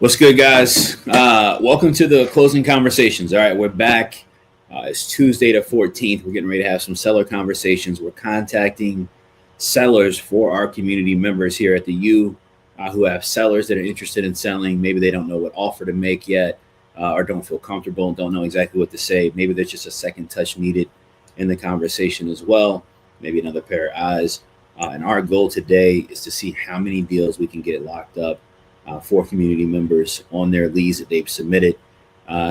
What's good, guys? Welcome to the closing conversations. All right, we're back. It's Tuesday the 14th. We're getting ready to have some seller conversations. We're contacting sellers for our community members here at the U who have sellers that are interested in selling. Maybe they don't know what offer to make yet or don't feel comfortable and don't know exactly what to say. Maybe there's just a second touch needed in the conversation as well. Maybe another pair of eyes. And our goal today is to see how many deals we can get locked up for community members on their leads that they've submitted.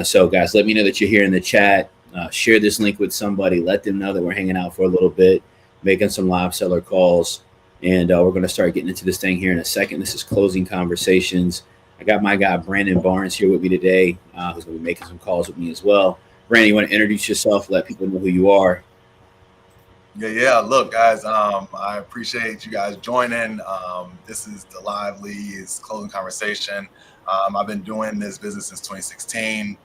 So, guys, let me know that you're here in the chat. Share this link with somebody. Let them know that we're hanging out for a little bit, making some live seller calls. And we're going to start getting into this thing here in a second. This is Closing Conversations. I got my guy, Brandon Barnes, here with me today, who's going to be making some calls with me as well. Brandon, you want to introduce yourself, let people know who you are? Yeah. Look, guys, I appreciate you guys joining. This is the Live Leads Closing Conversation. I've been doing this business since 2016.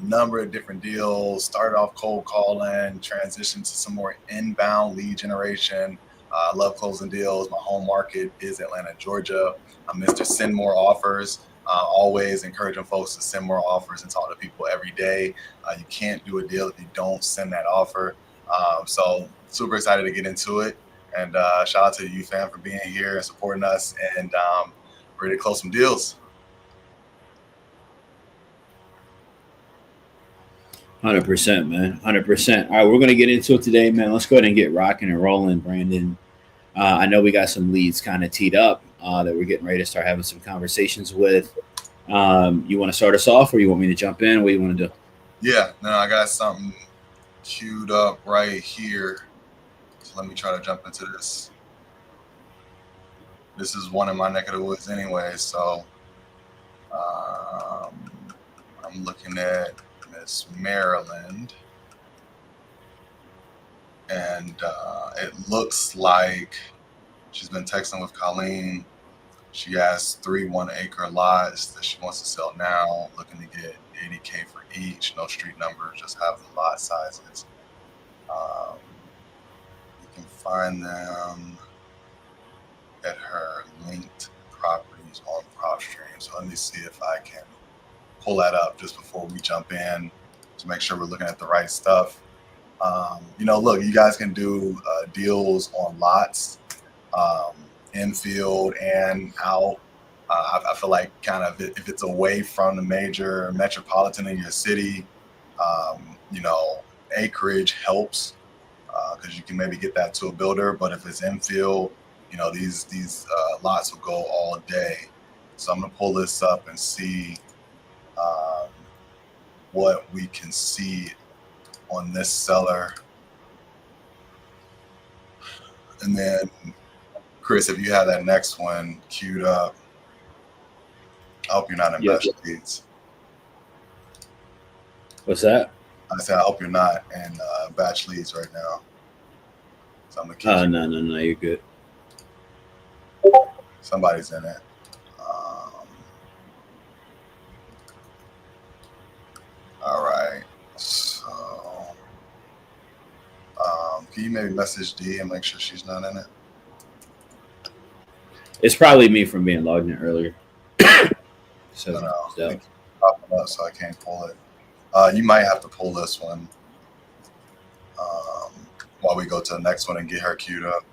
Number of different deals. Started off cold calling, transitioned to some more inbound lead generation. I love closing deals. My home market is Atlanta, Georgia. I'm Mr. Send More Offers. Always encouraging folks to send more offers and talk to people every day. You can't do a deal if you don't send that offer. So super excited to get into it, and shout out to you, fam, for being here and supporting us, and ready to close some deals. 100%, man. 100%. All right, we're going to get into it today, man. Let's go ahead and get rocking and rolling, Brandon. I know we got some leads kind of teed up that we're getting ready to start having some conversations with. You want to start us off, or you want me to jump in? What do you want to do? Yeah, no, I got something queued up right here. So let me try to jump into this. This is one in my neck of the woods anyway, so I'm looking at Miss Maryland, and it looks like she's been texting with Colleen. She has 3 1-acre lots that she wants to sell now, looking to get $80K for each. No street numbers, just have the lot sizes. You can find them at her linked properties on PropStream. So let me see if I can pull that up just before we jump in to make sure we're looking at the right stuff. Look, you guys can do deals on lots, infield and out. I feel like kind of if it's away from the major metropolitan in your city, acreage helps because you can maybe get that to a builder. But if it's infield, these lots will go all day. So I'm gonna pull this up and see what we can see on this seller. And then, Chris, if you have that next one queued up, I hope you're not in batch leads. What's that? I said, I hope you're not in batch leads right now. So I'm gonna keep No, you're good. Somebody's in it. All right. So, can you maybe message D and make sure she's not in it? It's probably me from being logged in earlier. So popping up, so I can't pull it. You might have to pull this one while we go to the next one and get her queued up.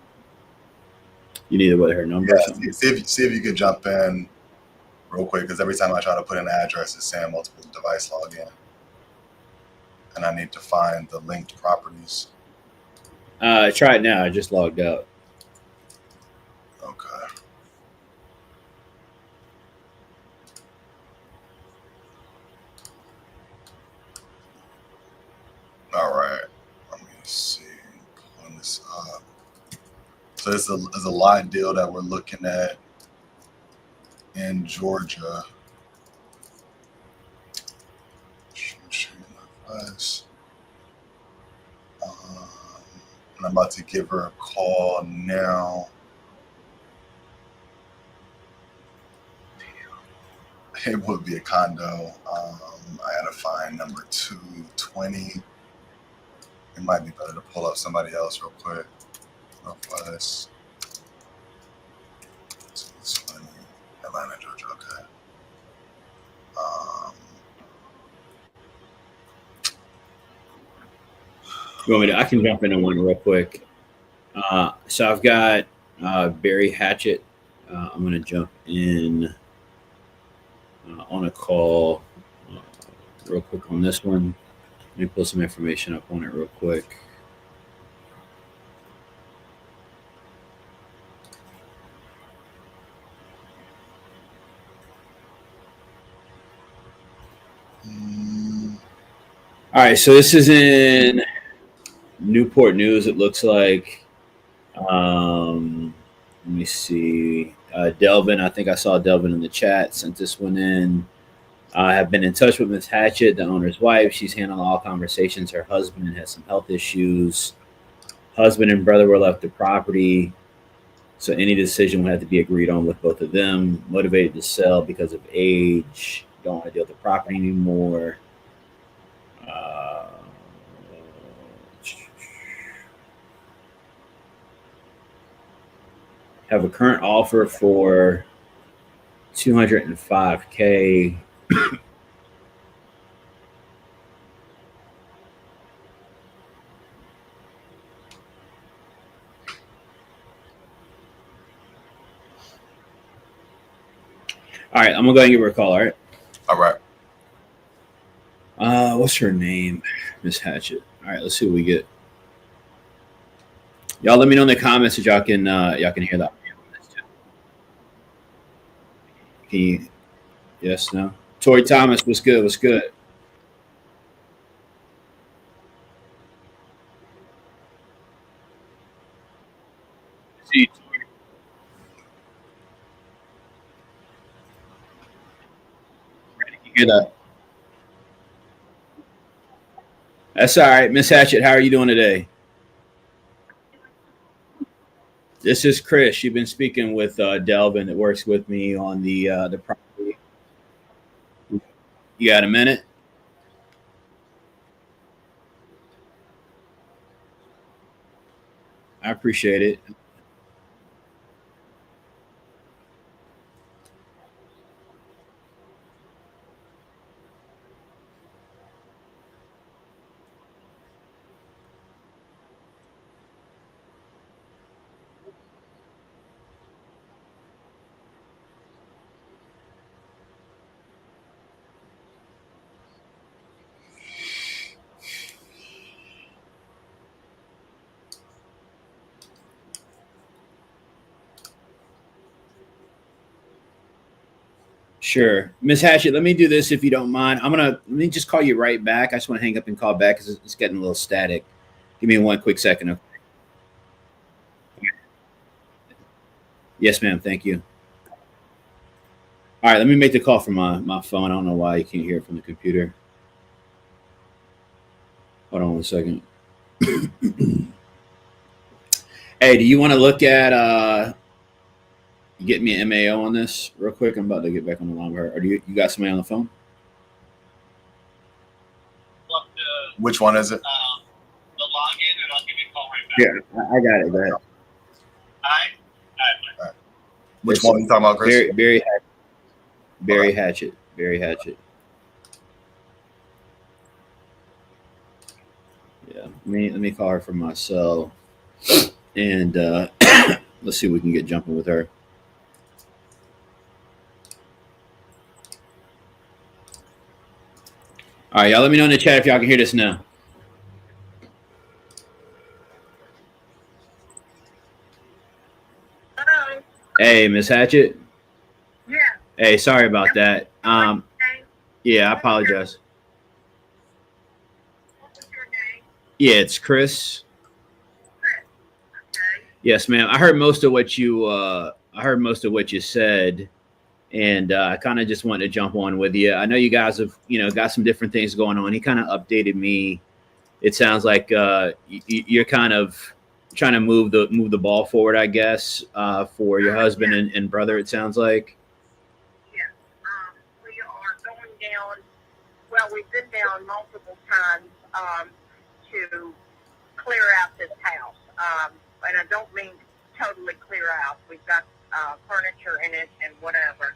You need to what her number? Yeah, see if you could jump in real quick, because every time I try to put in the address, it's saying multiple device login, and I need to find the linked properties. Try it now. I just logged out. Okay. All right. Let me see. Pulling this up. So this is a lot deal that we're looking at in Georgia. And I'm about to give her a call now. It would be a condo. I gotta find number 220. It might be better to pull up somebody else real quick. Northwest 220, Atlanta, Georgia. Okay. You want me to? I can jump into one real quick. So I've got Barry Hatchett. I'm going to jump in on a call real quick on this one. Let me pull some information up on it real quick. All right, so this is in Newport News, it looks like. Let me see. Delvin, I think I saw Delvin in the chat, sent this one in. I have been in touch with Ms. Hatchett, the owner's wife. She's handling all conversations. Her husband has some health issues. Husband and brother were left the property, so any decision would have to be agreed on with both of them. Motivated to sell because of age. Don't want to deal with the property anymore. Have a current offer for $205K. All right, I'm gonna go ahead and give her a call. All right. All right. What's her name? Miss Hatchett. All right, let's see what we get. Y'all let me know in the comments that y'all can hear that. Can you? Yes, no. Tori Thomas, what's good? What's good? See you, Tori. Can you hear that? That's all right, Miss Hatchett. How are you doing today? This is Chris. You've been speaking with Delvin that works with me on the property. You got a minute? I appreciate it. Sure, Miss Hatchett. Let me do this if you don't mind. Let me just call you right back. I just want to hang up and call back because it's getting a little static. Give me one quick second. Okay? Yes, ma'am. Thank you. All right, let me make the call from my phone. I don't know why you can't hear it from the computer. Hold on one second. Hey, do you want to look at get me an MAO on this real quick? I'm about to get back on the line with her. Or do you got somebody on the phone? Which one is it? The login, and I'll give you a call right back. Yeah, I got it. Go ahead. All right. Which one are you talking about, Chris? Barry Hatchett. Barry Hatchett. Yeah. Let me call her from my cell, and let's see if we can get jumping with her. All right, y'all. Let me know in the chat if y'all can hear this now. Hello. Hey, Miss Hatchett. Yeah. Hey, sorry about that. Yeah, I apologize. What was your name? Yeah, it's Chris. Chris. Okay. Yes, ma'am. I heard most of what you said, and I kind of just wanted to jump on with you. I know you guys have got some different things going on. He kind of updated me. It sounds like you're kind of trying to move the ball forward, I guess, for your husband and brother. It sounds like. Yes. We are going down. Well, we've been down multiple times to clear out this house. And I don't mean totally clear out. We've got furniture in it and whatever.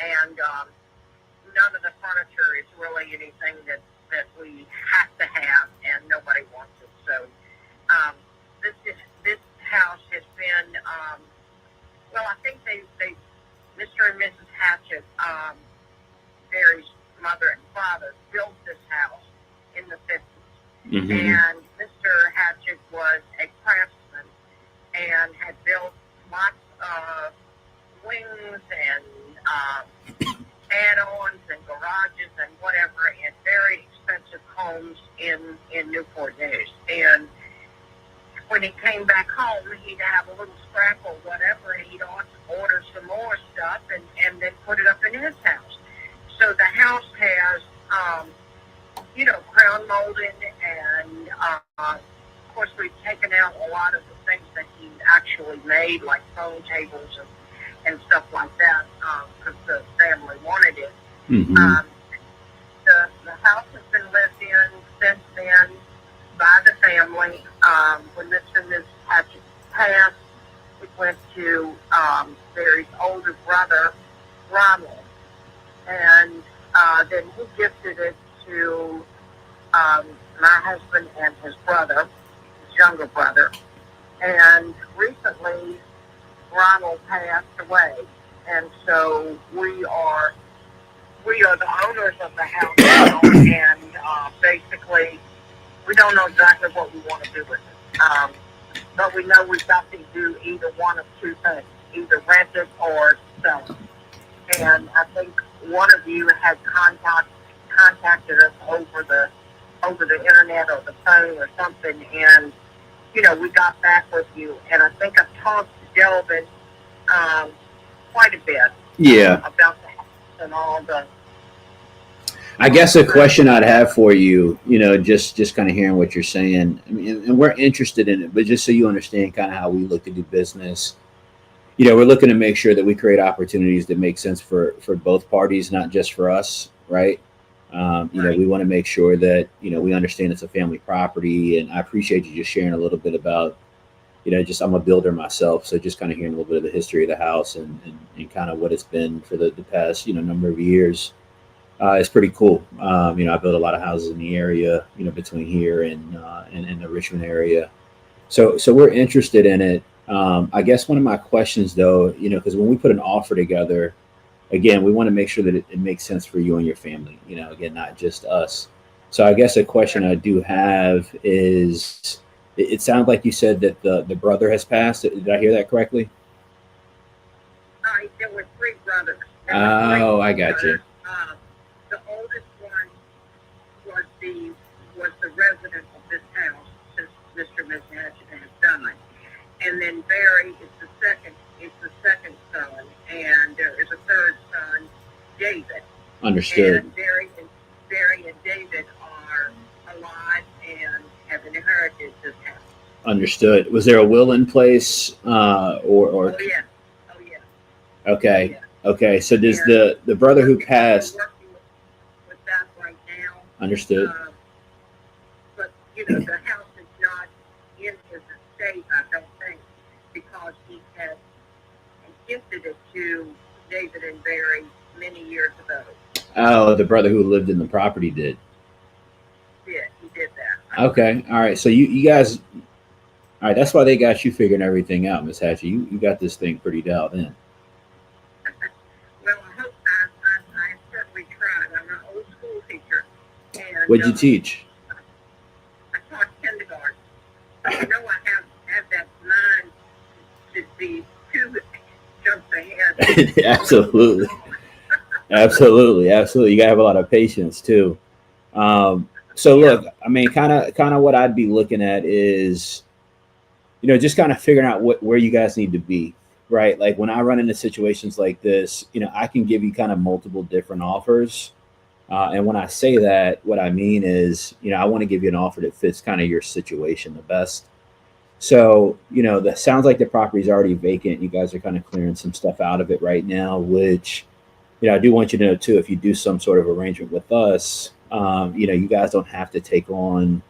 And none of the furniture is really anything that we have to have, and nobody wants it. So So this house has been, well, I think they Mr. and Mrs. Hatchett, Barry's mother and father, built this house in the 50s. Mm-hmm. And Mr. Hatchett was a craftsman and had built lots of wings and add-ons and garages and whatever in very expensive homes in Newport News. And when he came back home, he'd have a little scrap or whatever, and he'd order some more stuff and then put it up in his house. So the house has, crown molding, and of course we've taken out a lot of the things that he actually made, like phone tables and stuff like that, because the family wanted it. Mm-hmm. The house has been lived in since then by the family. When Mr. and Mrs. Hatchett passed, it went to Barry's older brother, Ronald, and then he gifted it to my husband and his brother, his younger brother. And recently, Ronald passed away, and so we are the owners of the house now, and basically we don't know exactly what we want to do with it. But we know we've got to do either one of two things, either rent it or sell it. And I think one of you had contacted us over the internet or the phone or something, and we got back with you, and I think I've talked to Delvin quite a bit. Yeah. About the house and all the. I guess a question I'd have for you, just kind of hearing what you're saying. I mean, and we're interested in it, but just so you understand kind of how we look to do business, we're looking to make sure that we create opportunities that make sense for both parties, not just for us, right? Right. We want to make sure that, we understand it's a family property, and I appreciate you just sharing a little bit about, I'm a builder myself. So just kind of hearing a little bit of the history of the house and kind of what it's been for the past, number of years. It's pretty cool. I built a lot of houses in the area, between here and the Richmond area. So we're interested in it. I guess one of my questions though, because when we put an offer together, again, we want to make sure that it makes sense for you and your family, again, not just us. So I guess a question I do have is, it sounds like you said that the brother has passed. Did I hear that correctly? There were three brothers. Oh, I got you. The oldest one was the resident of this house since Mr. and Mrs. Hatchett has died, and then Barry is the second son, and there is a third son, David. Understood. And Barry and David are alive and have inherited this house. Understood. Was there a will in place, or? Oh yeah. Okay. Yeah. Okay. So does the brother who passed? We're working with that right now. Understood. But the house is not in his estate, I don't think, because he had gifted it to David and Barry many years ago. Oh, the brother who lived in the property did. He did that. Okay. All right. So you guys. All right. That's why they got you figuring everything out, Miss Hatchett. You got this thing pretty dialed in. Well, I hope I certainly tried. I'm an old school teacher. And, What'd you teach? I taught kindergarten. I have that mind to be two jumps ahead. Absolutely. Absolutely. You gotta have a lot of patience too. So look, I mean, kind of what I'd be looking at is, just kind of figuring out where you guys need to be, right? Like when I run into situations like this, I can give you kind of multiple different offers. And when I say that, what I mean is, I want to give you an offer that fits kind of your situation the best. So, that sounds like the property is already vacant. You guys are kind of clearing some stuff out of it right now, which, I do want you to know too, if you do some sort of arrangement with us, you guys don't have to take on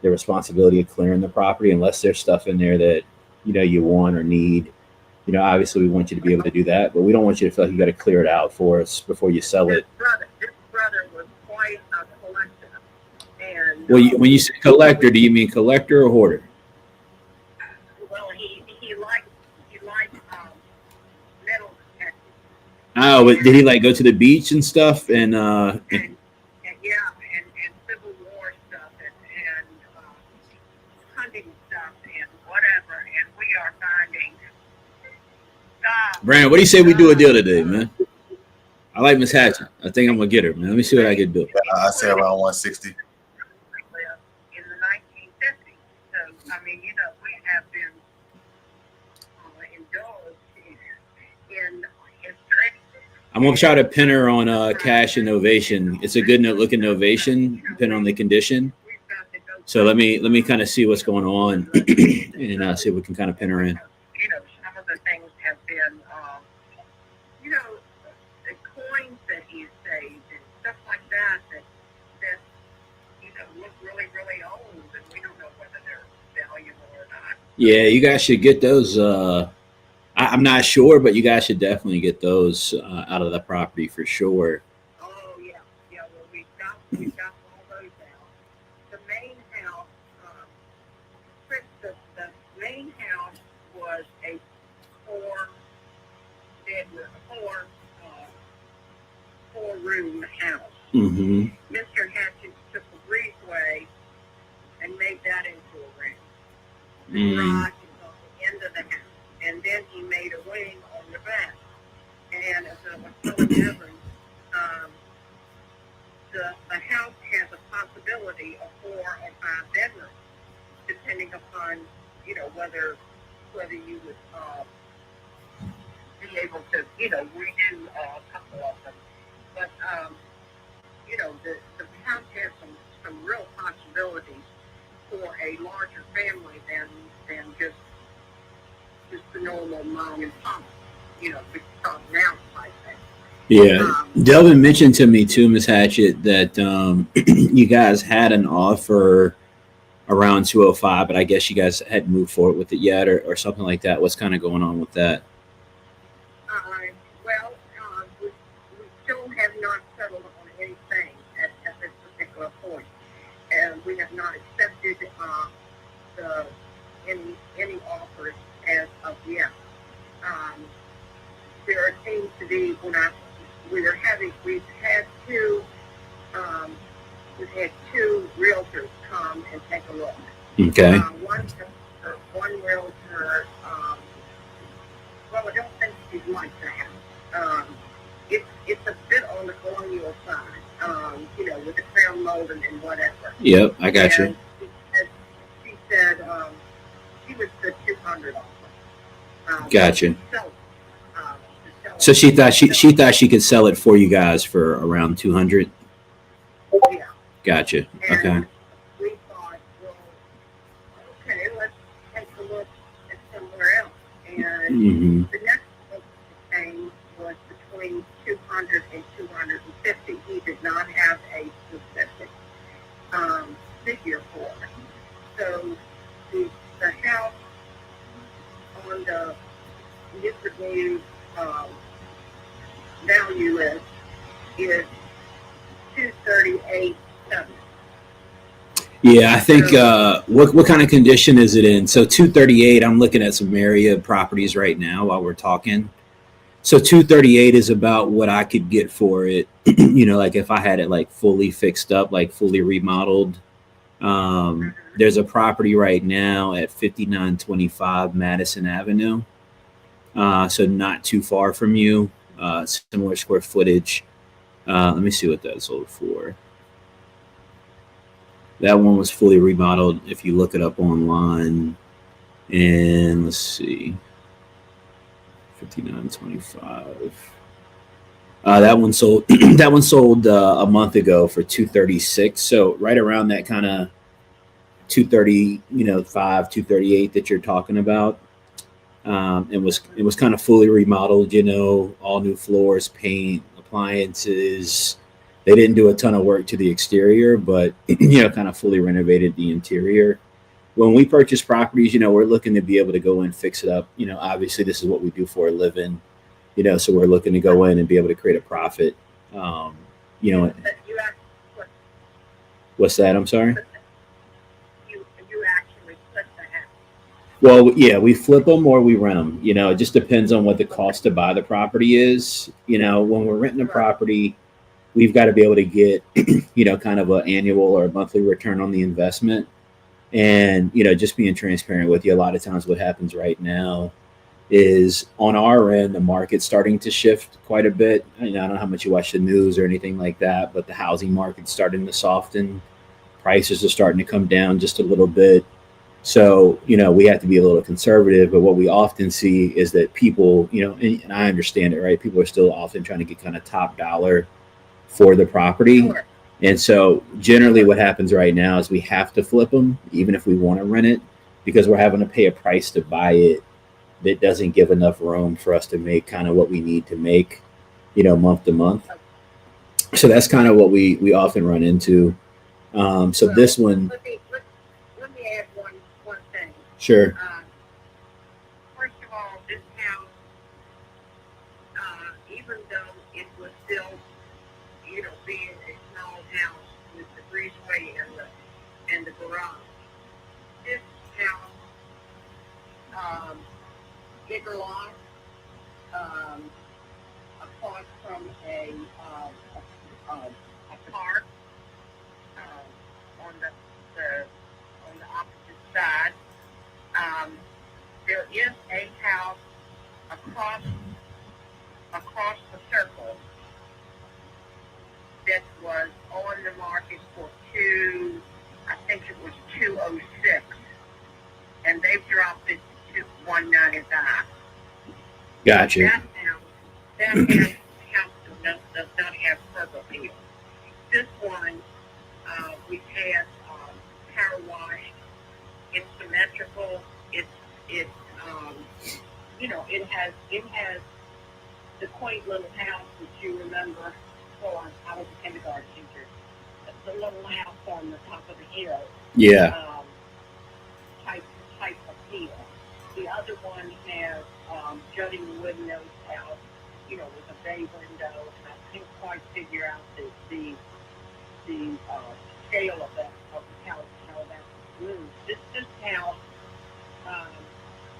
the responsibility of clearing the property unless there's stuff in there that, you want or need. Obviously we want you to be able to do that, but we don't want you to feel like you got to clear it out for us before you sell it. This brother was quite a collector, And Well, when you say collector, do you mean collector or hoarder? well, he liked metal detectors. Oh, but did he like go to the beach and stuff and And yeah, and Civil War stuff and hunting stuff and whatever. And we are finding stuff. Brandon, what do you say we do a deal today, man? I like Miss Hatchett. I think I'm gonna get her, man. Let me see what I can do. I say around 160. In the 1950s. So, I mean, we have been indulged in history. I'm gonna try to pin her on Cash and Novation. It's a good looking Novation, pin on the condition. We've got to go. So let me kind of see what's going on and see if we can kind of pin her in. Some of the things have been, the coins that he saved and stuff like that look really, really old, and we don't know whether they're valuable or not. Yeah, you guys should get those. I'm not sure, but you guys should definitely get those out of the property for sure. Oh yeah. Well, we've got all those out. The main house, Chris, the main house was a four-room house. Mm-hmm. Mr. Hatchett took a breezeway and made that into a room. The garage is on the end of the house, and then he made a wing on the back. And as I was telling Evan, the house has a possibility of 4 or 5 bedrooms, depending upon whether you would be able to redo a couple of them. But the house has some real possibilities for a larger family than just the normal mom and pop, because now like that. Yeah, Delvin mentioned to me too, Miss Hatchett, that you guys had an offer around 205, but I guess you guys hadn't moved forward with it yet, or something like that. What's kind of going on with that? We still have not settled on anything at this particular point, and we have not accepted any offers as of yet. There seems to be we've had two realtors come and take a look. Okay. One realtor, I don't think she'd like the house. It's a bit on the colonial side, with the crown mold and whatever. Yep, I got you. And she said she was the 200 offer. Gotcha. So she thought she could sell it for you guys for around 200. Yeah. Gotcha. And Okay. we thought, well, okay, let's take a look at somewhere else. And Mm-hmm. the next one that came was between 200 and 250. He did not have a specific figure for it. So the house on the Newport value list is 238.7. Yeah, I think what kind of condition is it in? So 238. I'm looking at some Marriott properties right now while we're talking. So 238 is about what I could get for it. Like if I had it like fully fixed up, like fully remodeled. There's a property right now at 5925 Madison Avenue. So not too far from you. Similar square footage. Let me see what that sold for. That one was fully remodeled. If you look it up online, and let's see, 5925. That one sold. That one sold a month ago for 236. So right around that kind of 230, 238 that you're talking about. It was kind of fully remodeled. All new floors, paint, appliances. They didn't do a ton of work to the exterior, but kind of fully renovated the interior. When we purchase properties, we're looking to be able to go in, fix it up. Obviously this is what we do for a living. So we're looking to go in and be able to create a profit. But you asked what? What's that? I'm sorry. You actually flip the house. Well, yeah, we flip them or we rent them. You know, it just depends on what the cost to buy the property is. You know, when we're renting a property, we've got to be able to get, you know, kind of an annual or a monthly return on the investment. And, you know, just being transparent with you, a lot of times what happens right now is on our end, the market's starting to shift quite a bit. You know, I don't know how much you watch the news or anything like that, but the housing market's starting to soften. Prices are starting to come down just a little bit. So, you know, we have to be a little conservative, but what we often see is that people, you know, and I understand it, right? People are still often trying to get kind of top dollar for the property. Sure. And so generally what happens right now is we have to flip them, even if we want to rent it, because we're having to pay a price to buy it that doesn't give enough room for us to make kind of what we need to make, you know, month to month. So that's kind of what we often run into. So Well, this one, Let me add one thing. sure. First of all, this house, even though it was built, you know, being a small house with the breezeway and the garage, this house, bigger lot, across from a park, on the opposite side. There is a house across the circle that was on the market for I think it was 206, and they've dropped it to 195. Gotcha. That house does not have curb appeal. This one, we've had power wash. It's symmetrical. It's you know, it has the quaint little house that you remember. Well, I was a kindergarten teacher. The little house on the top of the hill. Yeah. Type appeal. The other one has jutting wood nose house, you know, with a bay window, and I can't quite figure out the scale of that, of how that moves. This house,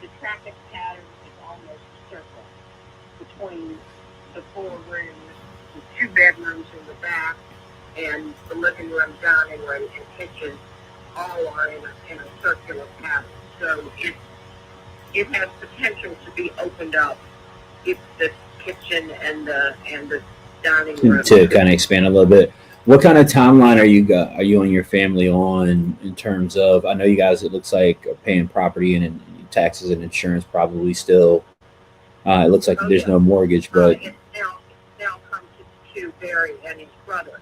the traffic pattern is almost a circle between the 4 rooms, the 2 bedrooms in the back, and the living room, dining room, and kitchen all are in a circular pattern. So it has potential to be opened up if the kitchen and the dining room To kind of expand a little bit. What kind of timeline are you and your family on in terms of? I know you guys, it looks like, are paying property and taxes and insurance probably still. It looks like there's no mortgage, but it's now come to Barry and his brother,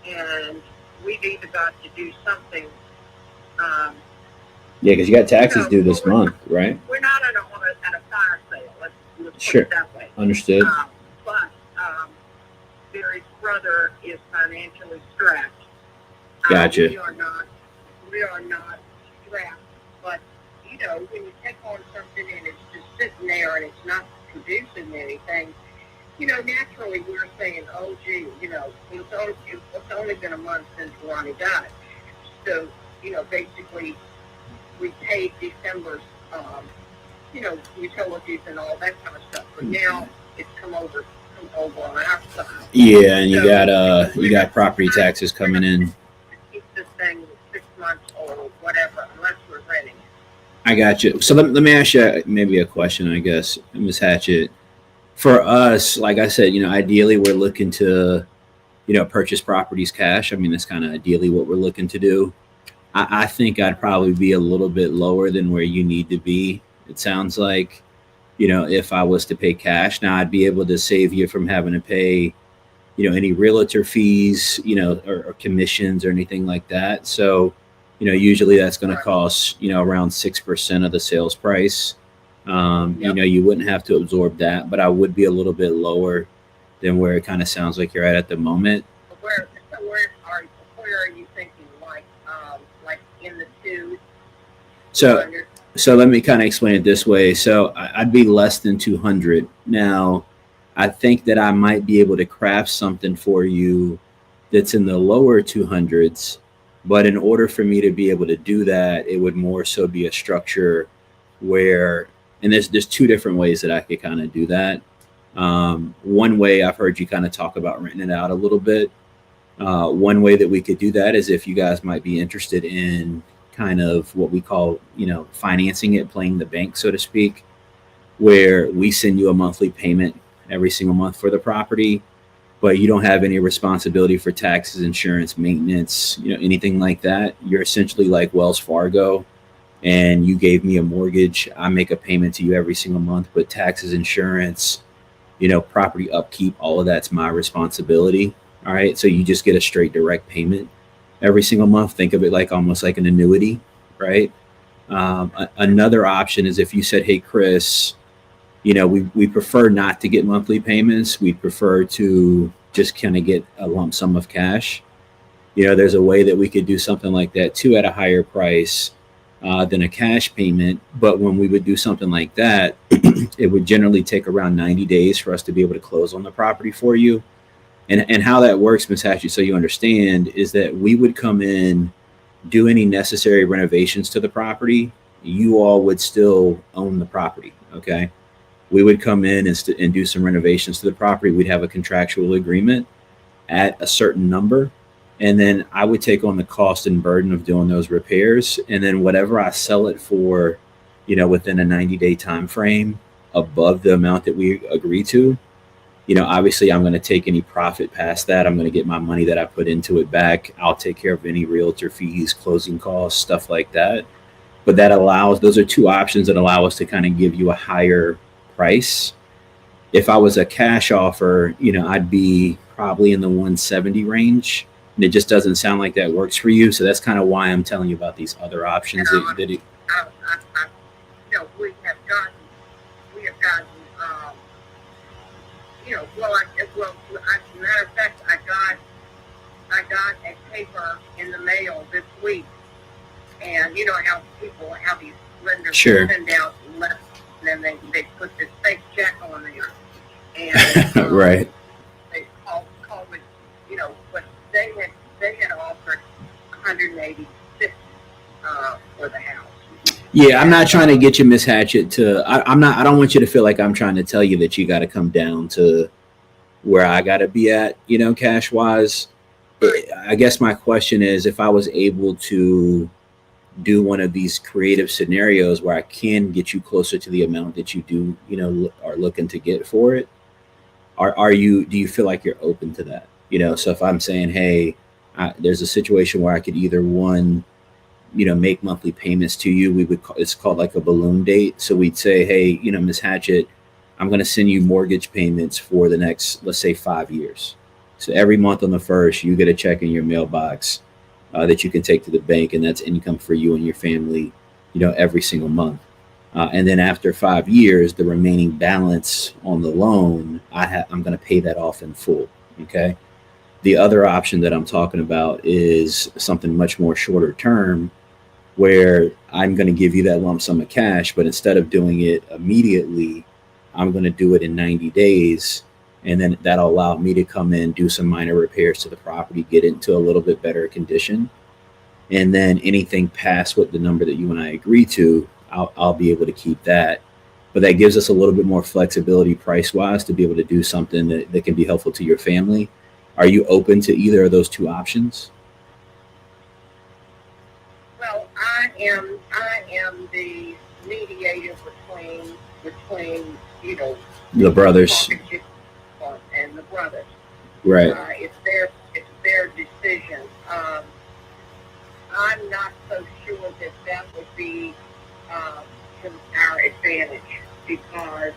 and we've either got to do something. yeah, because you got taxes due this month, right? We're not at a fire sale. Let's Sure. put it that way. Understood. But Barry's brother is financially strapped. Gotcha. We are not strapped, but you know, when you take on something and it's just sitting there and it's not producing anything, you know, naturally we're saying, oh gee, you know, it's only been a month since Ronnie died. So, you know, basically we paid December's, you know, utilities and all that kind of stuff. But now it's come over on our side. Yeah, and you So, got property taxes coming in. Keep this thing 6 months or whatever, unless we're renting it. I got you. So let me ask you maybe a question, I guess, Ms. Hatchett. For us, like I said, you know, ideally we're looking to, you know, purchase properties cash. I mean, that's kind of ideally what we're looking to do. I think I'd probably be a little bit lower than where you need to be. It sounds like, you know, if I was to pay cash, now I'd be able to save you from having to pay, you know, any realtor fees, you know, or commissions or anything like that. So, you know, usually that's going to cost, you know, around 6% of the sales price. You know, you wouldn't have to absorb that, but I would be a little bit lower than where it kind of sounds like you're at the moment. Where are you thinking? Like in the 200? So let me kind of explain it this way. So I'd be less than 200. Now, I think that I might be able to craft something for you that's in the lower 200s. But in order for me to be able to do that, it would more so be a structure where, and there's two different ways that I could kind of do that. One way, I've heard you kind of talk about renting it out a little bit. One way that we could do that is if you guys might be interested in kind of what we call, financing it, playing the bank, so to speak, where we send you a monthly payment every single month for the property, but you don't have any responsibility for taxes, insurance, maintenance, anything like that. You're essentially like Wells Fargo, and you gave me a mortgage. I make a payment to you every single month, but taxes, insurance, property upkeep, all of that's my responsibility. All right. So you just get a straight direct payment every single month. Think of it like almost like an annuity, right? Another option is if you said, hey, Chris, we prefer not to get monthly payments. We prefer to just kind of get a lump sum of cash. There's a way that we could do something like that too at a higher price than a cash payment. But when we would do something like that, it would generally take around 90 days for us to be able to close on the property for you. And how that works, Ms. Hatchett, so you understand, is that we would come in, do any necessary renovations to the property. You all would still own the property, okay? We would come in and do some renovations to the property. We'd have a contractual agreement at a certain number. And then I would take on the cost and burden of doing those repairs. And then whatever I sell it for, within a 90-day time frame above the amount that we agree to, obviously I'm going to take any profit past that. I'm going to get my money that I put into it back. I'll take care of any realtor fees, closing costs, stuff like that. But those are two options that allow us to kind of give you a higher price. If I was a cash offer, I'd be probably in the 170 range. And it just doesn't sound like that works for you. So that's kind of why I'm telling you about these other options. We have gotten, as a matter of fact, I got a paper in the mail this week, and how these lenders send out letters, and then they put this fake check on there, and right. They call it, but they had offered 186 for the house. Yeah, I'm not trying to get you, Miss Hatchett, I don't want you to feel like I'm trying to tell you that you got to come down to where I got to be at, cash wise. I guess my question is, if I was able to do one of these creative scenarios where I can get you closer to the amount that you do, are looking to get for it, do you feel like you're open to that? So if I'm saying, hey, there's a situation where I could either make monthly payments to you. It's called like a balloon date. So we'd say, hey, Ms. Hatchett, I'm going to send you mortgage payments for the next, let's say 5 years. So every month on the 1st, you get a check in your mailbox that you can take to the bank, and that's income for you and your family, every single month. And then after 5 years, the remaining balance on the loan, I'm going to pay that off in full. Okay. The other option that I'm talking about is something much more shorter term, where I'm going to give you that lump sum of cash, but instead of doing it immediately, I'm going to do it in 90 days. And then that'll allow me to come in, do some minor repairs to the property, get it into a little bit better condition. And then anything past what the number that you and I agree to, I'll be able to keep that. But that gives us a little bit more flexibility price wise to be able to do something that can be helpful to your family. Are you open to either of those two options? Well, I am the mediator between the brothers and the brothers. Right. It's their decision. I'm not so sure that would be to our advantage, because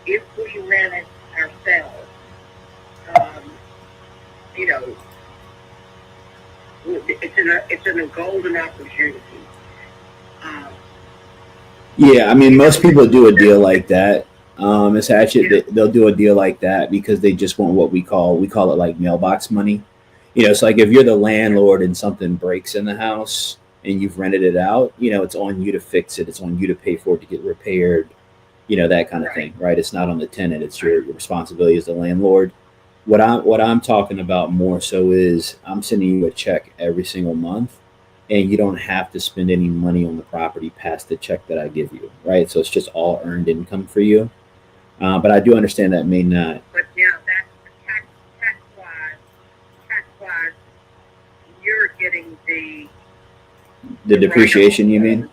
if we rent it ourselves, it's a golden opportunity. Yeah, I mean, most people do a deal like that. Ms. Hatchett, they'll do a deal like that because they just want what we call it like mailbox money. It's like if you're the landlord and something breaks in the house and you've rented it out, it's on you to fix it. It's on you to pay for it to get repaired, that kind of thing, right? It's not on the tenant. It's your responsibility as the landlord. What I'm talking about more so is I'm sending you a check every single month, and you don't have to spend any money on the property past the check that I give you, right? So it's just all earned income for you. But I do understand that may not. But yeah, that's tax wise, you're getting The depreciation, you mean?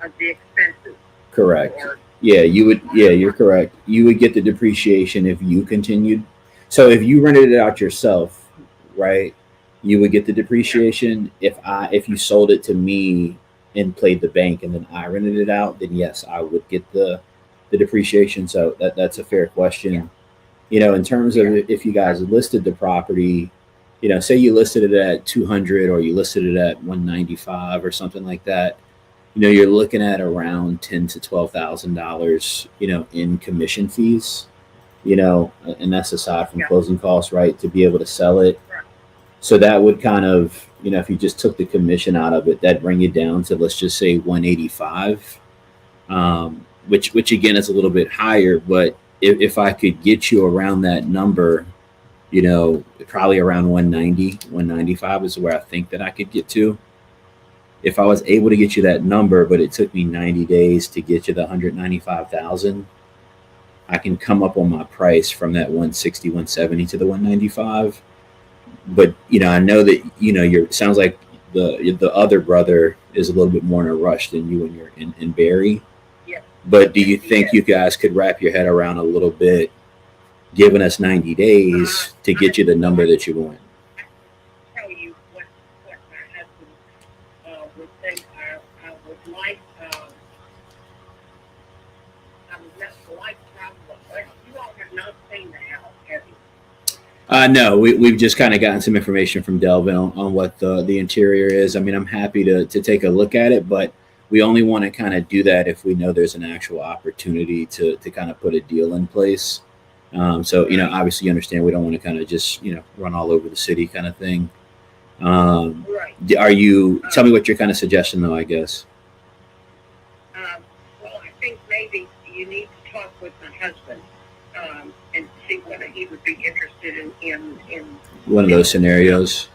Of the expenses. Correct. Or, Yeah, you would. Yeah, you're correct. You would get the depreciation if you continued. So if you rented it out yourself, right, you would get the depreciation. If you sold it to me and played the bank and then I rented it out, then yes, I would get the depreciation. So that's a fair question. In terms of if you guys listed the property, say you listed it at 200 or you listed it at 195 or something like that, you're looking at around $10,000 to $12,000, in commission fees, and that's aside from closing costs, right, to be able to sell it. So that would kind of, if you just took the commission out of it, that'd bring you down to, let's just say 185, which again is a little bit higher. But if I could get you around that number, probably around 190, 195 is where I think that I could get to. If I was able to get you that number, but it took me 90 days to get you the 195,000, I can come up on my price from that 160, 170 to the 195. But, I know that, it sounds like the other brother is a little bit more in a rush than you and your in Barry. yeah. But do you think you guys could wrap your head around a little bit, giving us 90 days to get you the number that you want? Tell you what my husband would think. I would like, probably, you all have not seen the house, have you? No, we've just kind of gotten some information from Delvin on what the interior is. I mean, I'm happy to take a look at it, but we only want to kind of do that if we know there's an actual opportunity to kind of put a deal in place. So, obviously you understand we don't want to kind of just, run all over the city kind of thing. Right. Tell me what you're kind of suggesting though, I guess. Well, I think maybe you need to talk with my husband and see whether he would be interested in One of those scenarios.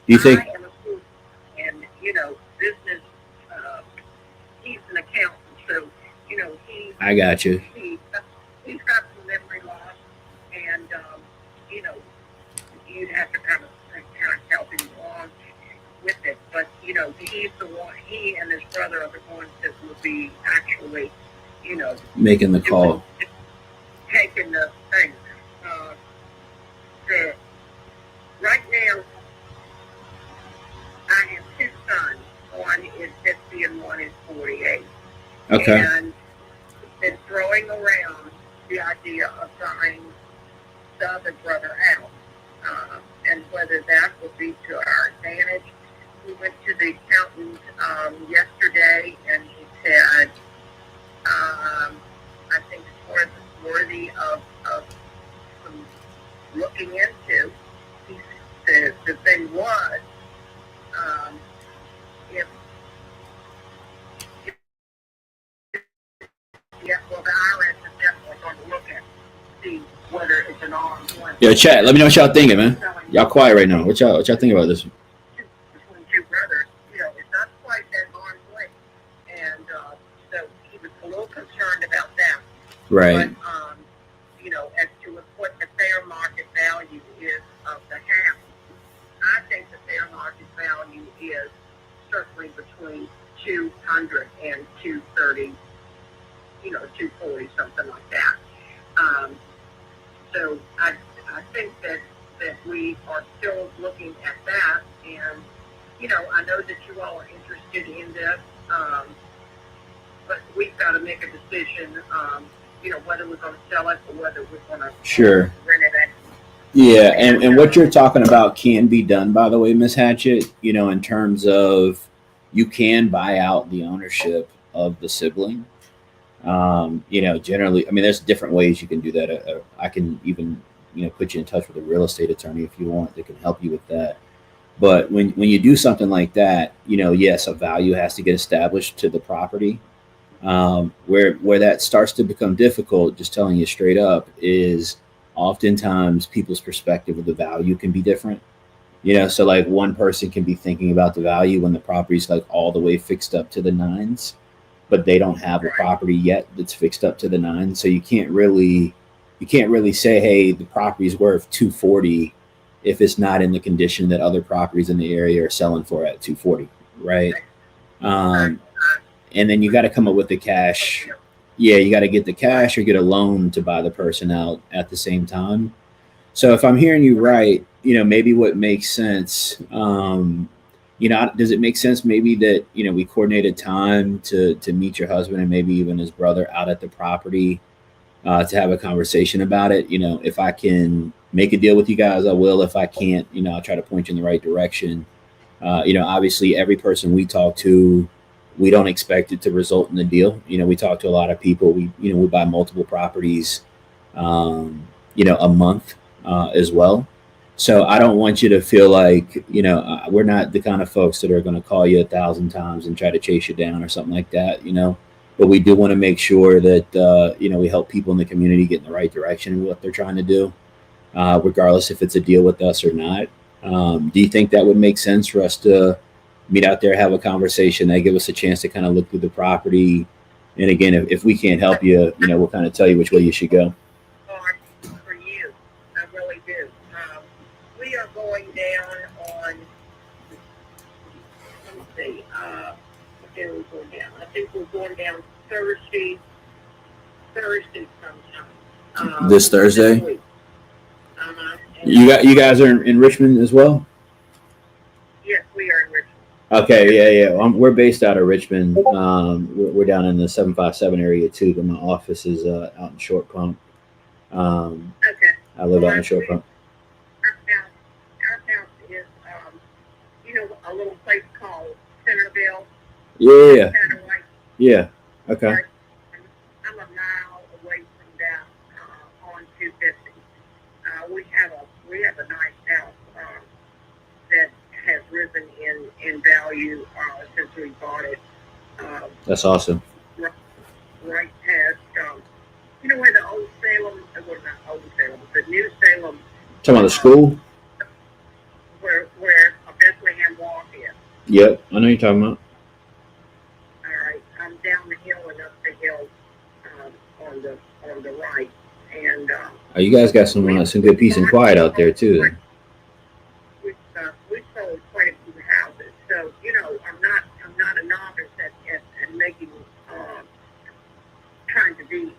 Do you think? I am a student, and business. He's an accountant, so I got you. He's got some memory loss, and you'd have to kind of help him along with it. But he's the one. He and his brother are the ones that will be actually, Making the call. taking the thing. Right now, I have two sons. One is 50 and one is 48. Okay. And been throwing around the idea of buying the other brother out, and whether that would be to our advantage. We went to the accountant yesterday, and he said, I think it's worthy of some looking into. The thing was, well, the IRS is definitely going to look at see whether it's an arm's length. Yeah, chat. Let me know what y'all thinking, man. Y'all quiet right now. What y'all think about this? Between two brothers, it's not quite that arm's length, and so he was a little concerned about that. Right. But as to what the fair market value is of the house, I think the fair market value is certainly between 200 and 230. 240, something like that. So I think that we are still looking at that, and I know that you all are interested in this, but we've got to make a decision, whether we're going to sell it or whether we're going to Sure. rent it out. Yeah, and what you're talking about can be done, by the way, Miss Hatchett, in terms of you can buy out the ownership of the sibling. Generally, I mean, there's different ways you can do that. I can even, put you in touch with a real estate attorney if you want that can help you with that. But when you do something like that, yes, a value has to get established to the property. Where that starts to become difficult, just telling you straight up, is oftentimes people's perspective of the value can be different. So like one person can be thinking about the value when the property's like all the way fixed up to the nines, but they don't have a property yet that's fixed up to the nines. So you can't really say, hey, the property's worth 240 if it's not in the condition that other properties in the area are selling for at 240, right? And then you got to come up with the cash. Yeah, you got to get the cash or get a loan to buy the person out at the same time. So if I'm hearing you right, maybe what makes sense, does it make sense maybe that, we coordinated time to meet your husband and maybe even his brother out at the property to have a conversation about it? If I can make a deal with you guys, I will. If I can't, I'll try to point you in the right direction. Obviously every person we talk to, we don't expect it to result in a deal. We talk to a lot of people. We buy multiple properties, a month as well. So I don't want you to feel like, we're not the kind of folks that are going to call you 1,000 times and try to chase you down or something like that, but we do want to make sure that, we help people in the community get in the right direction in what they're trying to do, regardless if it's a deal with us or not. Do you think that would make sense for us to meet out there, have a conversation, that give us a chance to kind of look through the property? And again, if we can't help you, we'll kind of tell you which way you should go. For you, I really do. We are going down on, let me see, what day are we going down? I think we're going down Thursday sometime. This Thursday? This week. You guys are in Richmond as well? Yes, we are in Richmond. Okay, yeah. We're based out of Richmond. We're down in the 757 area too, but my office is out in Short Pump. Okay. I live out in Short Pump. Our house is, a little place called Centerville. Yeah. Kind of like, Yeah. Okay. I'm a mile away from that on 250. We have a nice house that has risen in value since we bought it. That's awesome. Right past, where the old Salem, well, not old Salem, the new Salem. Talking about the school? Where Bethlehem Walk is. Yep, I know you're talking about. All right, I'm down the hill and up the hill on the right, and Oh, you guys got some good peace and quiet out there too. Then. We've sold quite a few houses, so I'm not a novice at making trying to be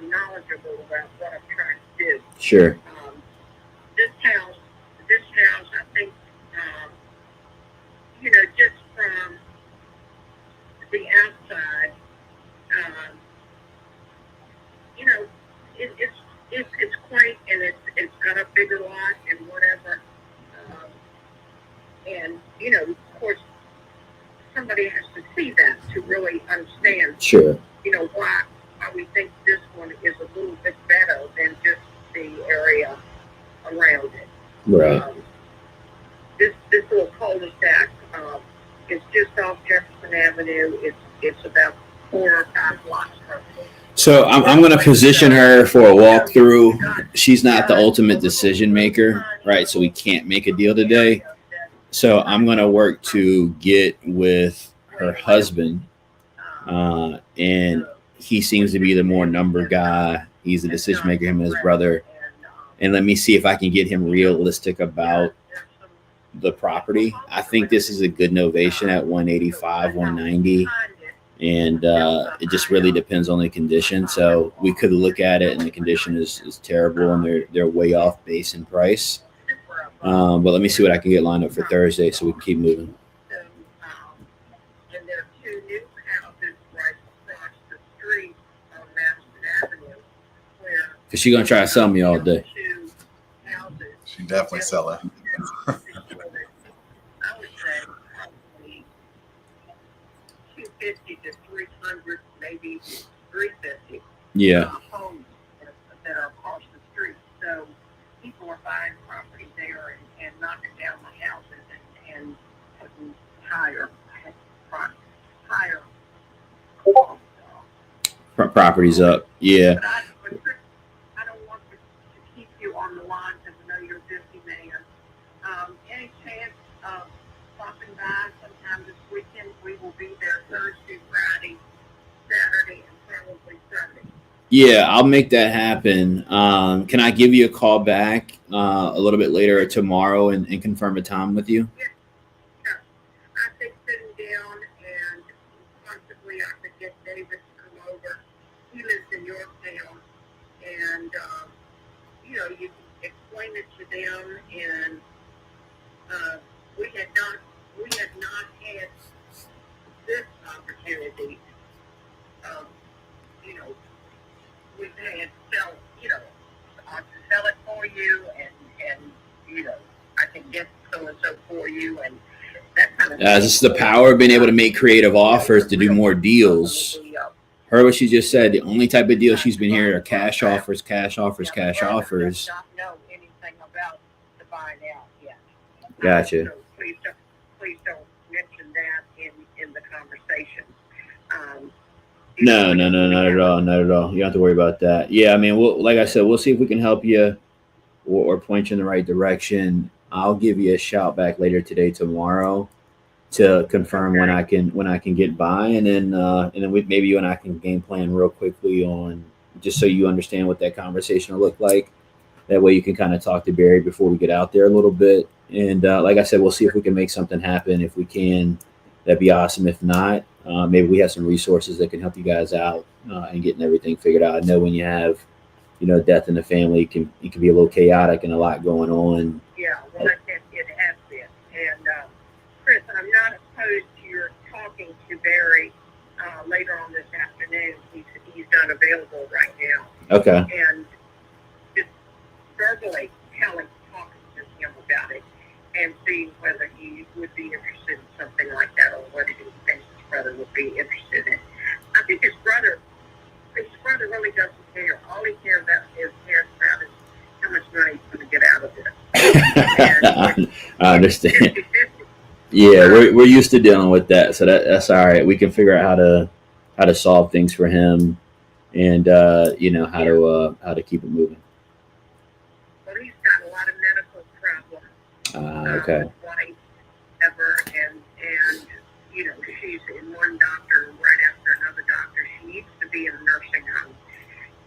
knowledgeable about what I'm trying to do. Sure. This house, I think, just from the outside, it's quaint and it's got a bigger lot and whatever. And of course, somebody has to see that to really understand. Sure. Why we think this one is a little bit better than just the area around it. Right. This little cul-de-sac is just off Jefferson Avenue. It's about 4 or 5 blocks from it. So I'm going to position her for a walkthrough. She's not the ultimate decision maker, right? So we can't make a deal today. So I'm going to work to get with her husband, and he seems to be the more number guy. He's the decision maker, him and his brother. And let me see if I can get him realistic about the property. I think this is a good novation at 185, 190. And it just really depends on the condition. So we could look at it and the condition is terrible and they're way off base in price. But let me see what I can get lined up for Thursday so we can keep moving. And there are 2 new houses right across the street on Madison Avenue where Because she's going to try to sell me all day. 2 houses. She definitely selling. I would say probably 250 to 300, maybe 350. Yeah. Homes that are across the street. So people are buying property there and knocking down the houses and putting higher Properties up. Yeah. But keep you on the line because I know you're a busy man. Any chance of stopping by sometime this weekend? We will be there Thursday, Friday, Saturday, and probably Sunday. Yeah, I'll make that happen. Can I give you a call back a little bit later or tomorrow and confirm a time with you? Yeah, sure. I think sitting down and possibly I could get David to come over. He lives in Yorktown, and you can explain it to them. And we had not had this opportunity. We've had I can sell it for you, and I can get so and so for you, and that kind of thing. This is the power of being able to make creative offers to do more deals. Heard what she just said. The only type of deal she's been hearing are cash offers, cash offers, cash offers. Does not know anything about the buy now yet. Gotcha. So please don't mention that in the conversation. No, not at all. Not at all. You don't have to worry about that. Yeah, I mean, like I said, we'll see if we can help you or point you in the right direction. I'll give you a shout back later today, tomorrow, to confirm when I can get by, and then maybe you and I can game plan real quickly on just so you understand what that conversation will look like. That way you can kind of talk to Barry before we get out there a little bit. And like I said, we'll see if we can make something happen. If we can, that'd be awesome. If not, maybe we have some resources that can help you guys out and getting everything figured out. I know when you have, death in the family, it can be a little chaotic and a lot going on. Yeah, well, it has been. And Chris, I'm not opposed to your talking to Barry later on this afternoon. He's not available right now. Okay. And just verbally talking to him about it and seeing whether he would be interested in something like that, or whether he thinks his brother would be interested in. I think his brother really doesn't care. All he cares about is how much money he's going to get out of this. I understand. Yeah, we're used to dealing with that, so that's all right. We can figure out how to solve things for him, and how to keep it moving. Well, he's got a lot of medical problems. Okay. His wife, Ever, and she's in one doctor right after another doctor. She needs to be in a nursing home,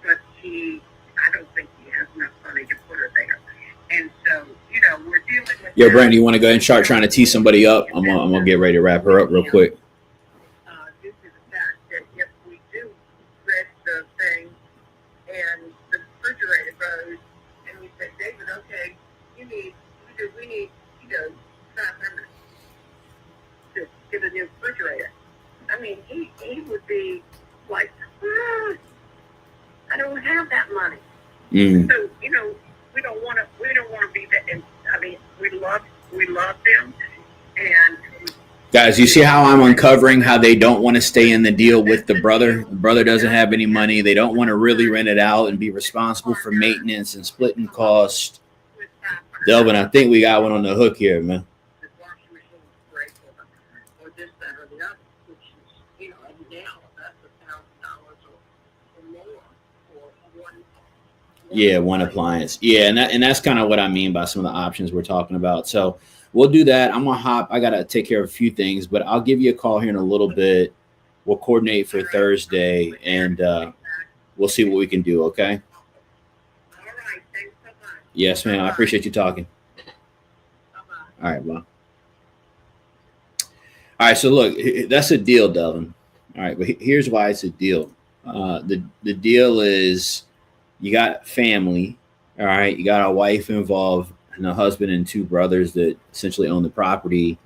but I don't think he has enough money to put her there. And so, we're dealing with. Yo, Brandon, you want to go ahead and start trying to tee somebody up? I'm gonna get ready to wrap her up real quick. Due to the fact that if we do rent the thing and the refrigerator goes, and we say, David, okay, we need 500 to get a new refrigerator. I mean, he would be like, I don't have that money. So we don't want to be that. And I mean, we love them, and guys, you see how I'm uncovering how they don't want to stay in the deal with the brother. The brother doesn't have any money. They don't want to really rent it out and be responsible for maintenance and splitting costs. Delvin, I think we got one on the hook here, man. The washing machine is great or this, that, or the other, which is, now that's $1,000 or more for one. Yeah, one appliance. Yeah, and that's kind of what I mean by some of the options we're talking about. So we'll do that. I'm gonna hop. I gotta take care of a few things, but I'll give you a call here in a little bit. We'll coordinate for Thursday, and we'll see what we can do. Okay. All right. Thanks so much. Yes, ma'am. I appreciate you talking. Bye-bye. All right, well. All right, so look, that's a deal, Delvin. All right, but here's why it's a deal. The deal is you got family, all right? You got a wife involved and a husband and two brothers that essentially own the property.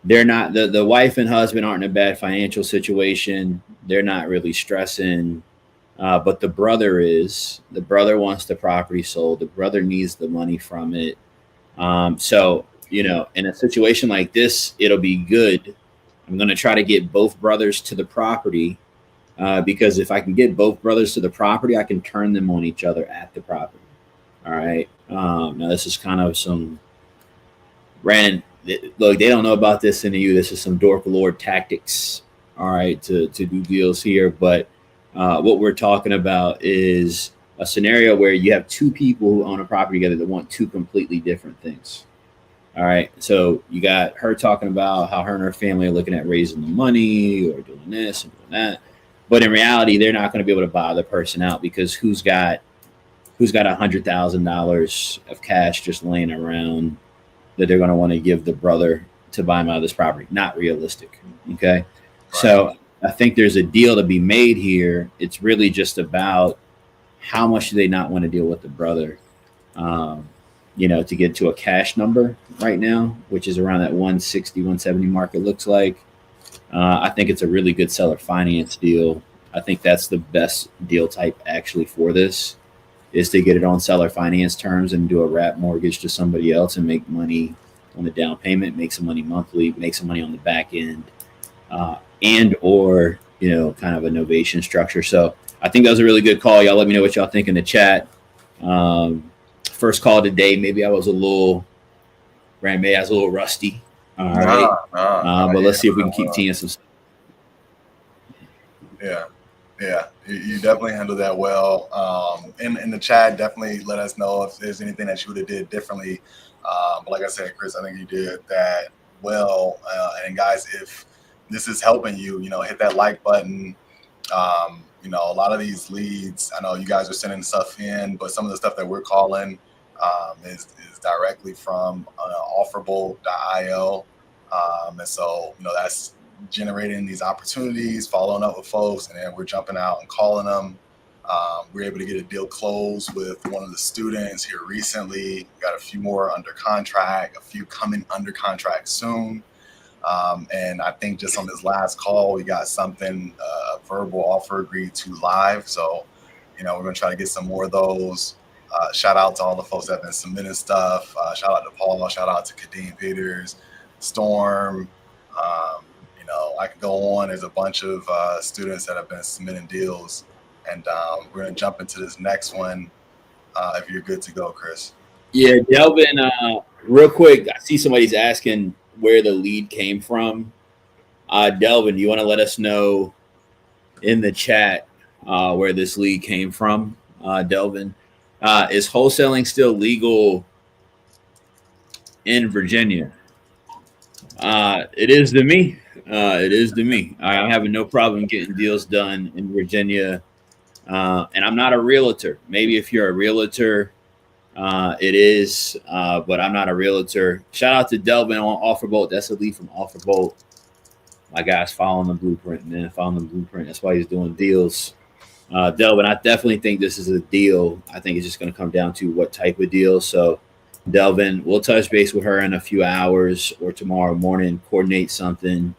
They're not, the wife and husband aren't in a bad financial situation. They're not really stressing, but the brother is. The brother wants the property sold. The brother needs the money from it. So, in a situation like this, it'll be good. I'm going to try to get both brothers to the property because if I can get both brothers to the property, I can turn them on each other at the property. All right. Now, this is kind of some Brandon. Look, they don't know about this in the U. This is some Dork Lord tactics. All right. To do deals here. But what we're talking about is a scenario where you have two people who own a property together that want two completely different things. All right. So you got her talking about how her and her family are looking at raising the money or doing this and doing that. But in reality, they're not going to be able to buy the person out because who's got $100,000 of cash just laying around that they're going to want to give the brother to buy him out of this property? Not realistic. Okay. Right. So I think there's a deal to be made here. It's really just about how much do they not want to deal with the brother, to get to a cash number right now, which is around that 160, 170 mark, it looks like. I think it's a really good seller finance deal. I think that's the best deal type actually for this, is to get it on seller finance terms and do a wrap mortgage to somebody else and make money on the down payment, make some money monthly, make some money on the back end, and or kind of a novation structure. So I think that was a really good call. Y'all let me know what y'all think in the chat. First call today, maybe I was a little rusty. All right, but let's see if we can keep teeing some. Yeah, you definitely handled that well. In the chat, definitely let us know if there's anything that you would have did differently. But like I said, Chris, I think you did that well. And guys, if this is helping you, hit that like button. A lot of these leads, I know you guys are sending stuff in, but some of the stuff that we're calling is directly from offerbolt.io. And so, that's generating these opportunities, following up with folks, and then we're jumping out and calling them. We're able to get a deal closed with one of the students here recently. We got a few more under contract, a few coming under contract soon. And I think just on this last call, we got something, verbal offer agreed to live. So, we're going to try to get some more of those. Shout out to all the folks that have been submitting stuff. Shout out to Paul. Shout out to Kadeem Peters, Storm. I could go on. There's a bunch of students that have been submitting deals. And we're going to jump into this next one if you're good to go, Chris. Yeah, Delvin, real quick, I see somebody's asking where the lead came from. Delvin, you want to let us know in the chat where this lead came from? Delvin, is wholesaling still legal in Virginia? It is to me. It is to me. I'm having no problem getting deals done in Virginia. And I'm not a realtor. Maybe if you're a realtor, it is, but I'm not a realtor. Shout out to Delvin on OfferBolt. That's a lead from OfferBolt. My guy's following the blueprint, man. Following the blueprint. That's why he's doing deals. Delvin, I definitely think this is a deal. I think it's just going to come down to what type of deal. So, Delvin, we'll touch base with her in a few hours or tomorrow morning, coordinate something,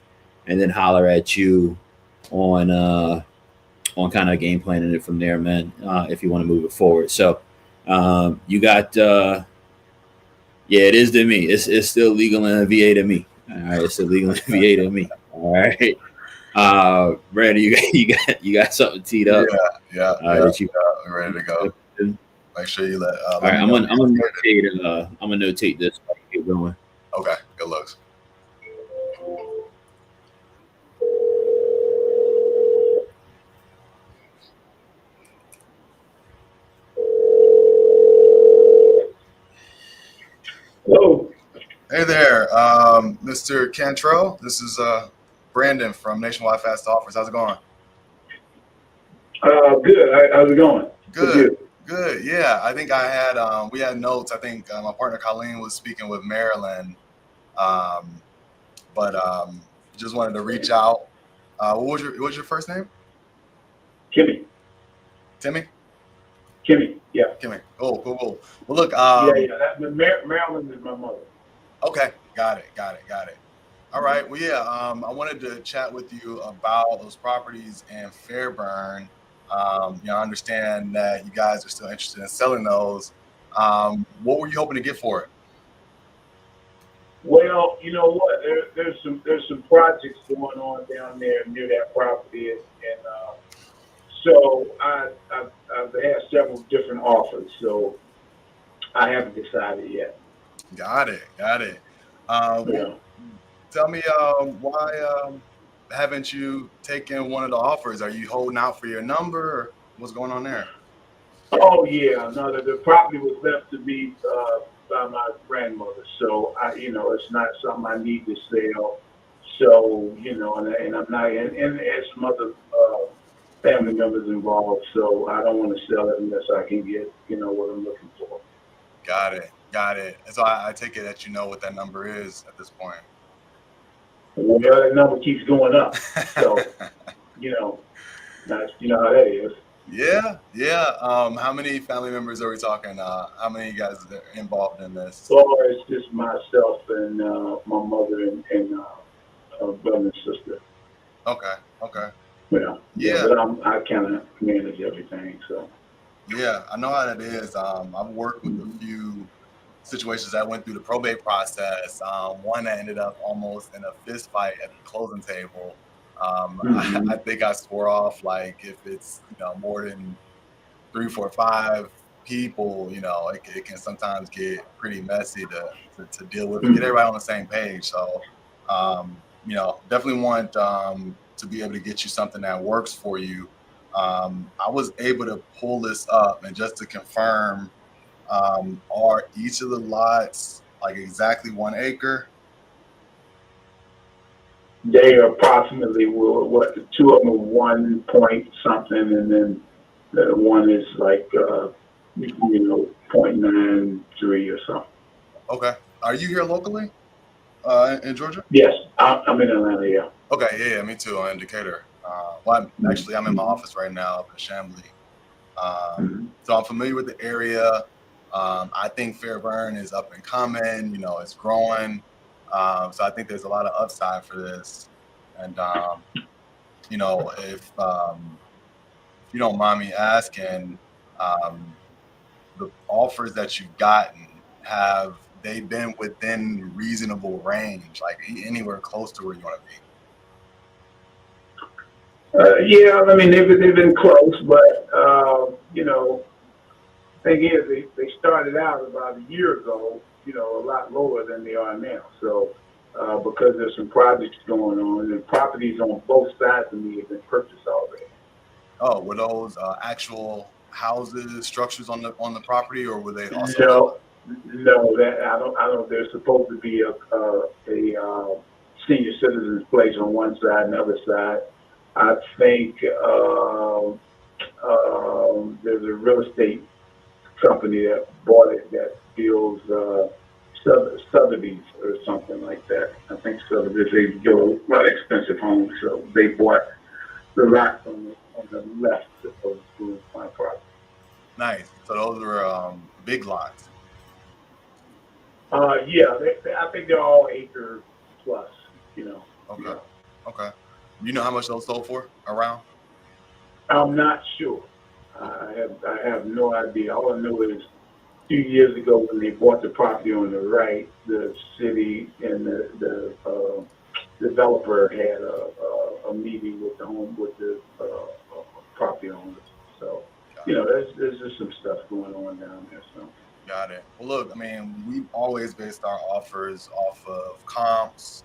and then holler at you on kind of game planning it from there, man, if you want to move it forward. So, you got, it is to me. It's still legal in a VA to me. All right, it's still legal in a VA to me. All right, Brandon, you got something teed up? Yeah, we're ready to go. Make sure you let. All right, I'm gonna notate this. Keep going. Okay, good looks. Hello. Hey there, Mr. Cantrell. This is Brandon from Nationwide Fast Offers. How's it going? Good. How's it going? Good. Yeah, I think I had we had notes. I think my partner Colleen was speaking with Maryland, but just wanted to reach out. What was your first name? Kimmy. Timmy. Kimmy. Yeah. Kimmy. Cool. Well, look. Maryland is my mother. Okay, got it. All right. Well, yeah. I wanted to chat with you about those properties in Fairburn. I understand that you guys are still interested in selling those. What were you hoping to get for it? Well, you know what? There's some projects going on down there near that property, and so I've had several different offers. So I haven't decided yet. Got it. Tell me why haven't you taken one of the offers? Are you holding out for your number? Or what's going on there? Oh yeah, no, the property was left to me by my grandmother, so it's not something I need to sell. So and I'm not, and there's some other family members involved, so I don't want to sell it unless I can get what I'm looking for. Got it. Got it. And so I take it that you know what that number is at this point. Well, that number keeps going up, so that's how that is. Yeah, yeah. How many family members are we talking? How many guys are involved in this? So it's just myself and my mother and brother and sister. Okay, okay. Yeah, but I kind of manage everything. So yeah, I know how that is. I've worked with a few situations that went through the probate process. One that ended up almost in a fist fight at the closing table. I think I swore off, like, if it's more than 3, 4, 5 people, it can sometimes get pretty messy to deal with and get everybody on the same page. So definitely want to be able to get you something that works for you. I was able to pull this up, and just to confirm, are each of the lots like exactly 1 acre? they are approximately what the two of them are 1 point something, and then the one is like 0.93 or something. Okay. Are you here locally in Georgia? Yes, I'm in Atlanta. Yeah. Okay. Yeah, me too. I'm in Decatur. I'm in my office right now up in Chamblee. So I'm familiar with the area. I think Fairburn is up and coming. It's growing. So I think there's a lot of upside for this. And if you don't mind me asking, the offers that you've gotten, have they been within reasonable range, like anywhere close to where you want to be? Yeah, I mean they've been close, but thing is they started out about a year ago, a lot lower than they are now. So because there's some projects going on, and properties on both sides of me have been purchased already. Oh, were those actual houses, structures on the property, or were they also? No, that I don't. There's supposed to be a senior citizens place on one side and the other side. I think there's a real estate company that bought it that builds Sotheby's or something like that. I think Sotheby's, they build a lot of expensive homes, so they bought the lot on the left of my property. Nice. So those were big lots. Yeah, I think they're all acre plus. Okay. Yeah. Okay. You know how much those sold for around? I'm not sure. I have no idea. All I know is 2 years ago when they bought the property on the right, the city and the developer had a meeting with the property owners. So there's just some stuff going on down there. So. Got it. Well, look, I mean, we've always based our offers off of comps,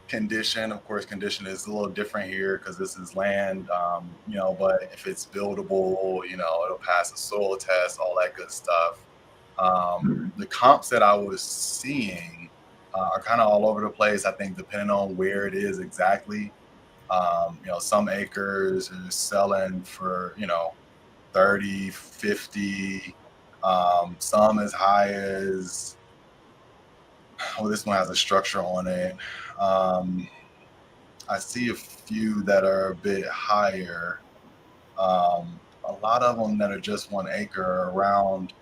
condition. Of course, condition is a little different here because this is land, but if it's buildable, it'll pass a soil test, all that good stuff. The comps that I was seeing are kind of all over the place. I think depending on where it is exactly, some acres are selling for, 30, 50, some as high as, this one has a structure on it. I see a few that are a bit higher. A lot of them that are just 1 acre are around,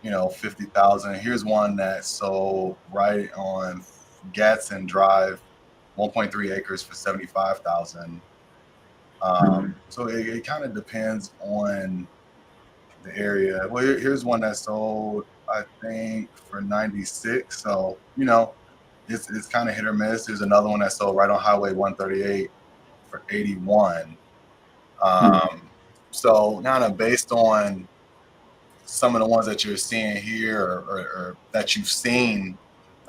50,000. Here's one that sold right on Gadsden Drive, 1.3 acres for 75,000. So it kind of depends on the area. Well, here's one that sold, I think, for 96. So, it's kind of hit or miss. There's another one that sold right on Highway 138 for 81. So kind of based on some of the ones that you're seeing here or that you've seen,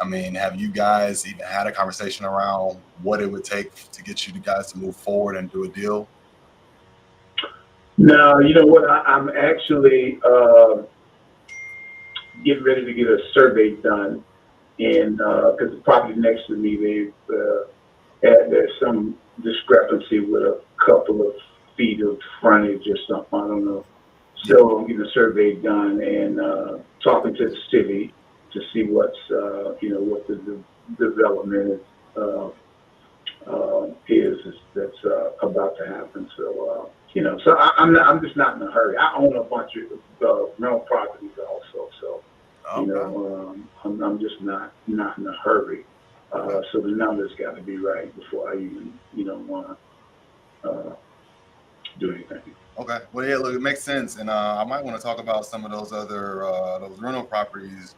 I mean, have you guys even had a conversation around what it would take to get you guys to move forward and do a deal? Now, you know what? I'm actually getting ready to get a survey done, and because the property next to me, there's some discrepancy with a couple of feet of frontage or something. I don't know. So I'm getting a survey done and talking to the city to see what's what the development is that's about to happen. So so I'm just not in a hurry. I own a bunch of rental properties also, so I'm just not in a hurry. So the numbers got to be right before I even want to do anything. Okay. Well, yeah, look, it makes sense, and I might want to talk about some of those other those rental properties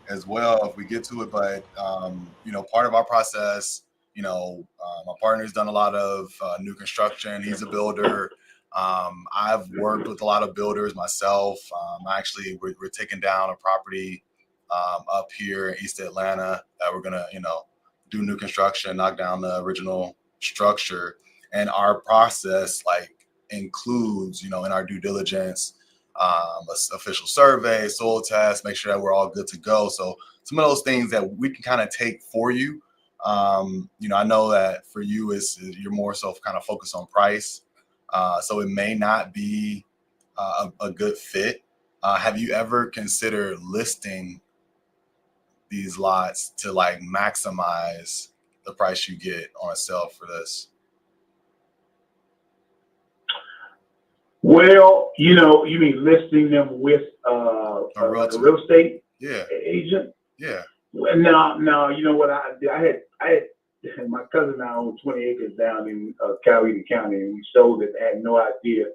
as well if we get to it. But part of our process, my partner's done a lot of new construction. He's a builder. I've worked with a lot of builders myself. We're taking down a property up here in East Atlanta that we're gonna, do new construction, knock down the original structure, and our process includes, in our due diligence, official survey, soil test, make sure that we're all good to go. So some of those things that we can kind of take for you. I know that for you you're more so kind of focused on price. So it may not be a good fit. Have you ever considered listing these lots to maximize the price you get on a sale for this? Well, you mean listing them with a real estate agent? Yeah. Well, now, you know what I did? I had my cousin and I owned 20 acres down in Coweta County, and we sold it. I had no idea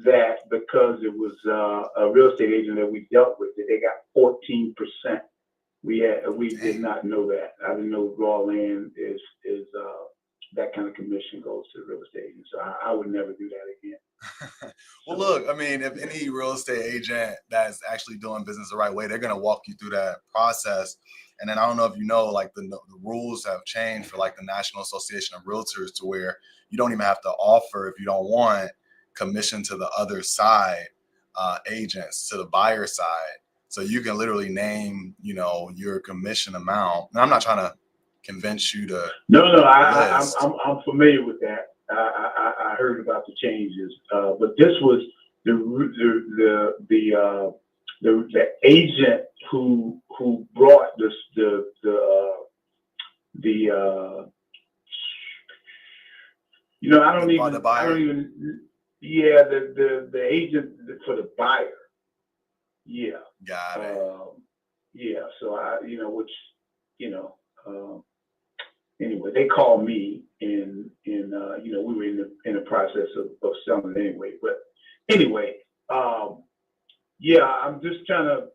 that because it was a real estate agent that we dealt with, that they got 14%. We did not know that. I didn't know raw land is that kind of commission goes to the real estate agent. So I would never do that again. Well, look, I mean, if any real estate agent that's actually doing business the right way, they're going to walk you through that process. And then I don't know if you know, the rules have changed for the National Association of Realtors to where you don't even have to offer, if you don't want, commission to the other side agents, to the buyer side. So you can literally name, your commission amount. And I'm not trying to convince you to. No, I'm familiar with that. I heard about the changes, but this was the agent who brought the agent for the buyer. Yeah. Got it. So anyway, they called me and we were in the process of selling it anyway. But anyway, I'm just trying to,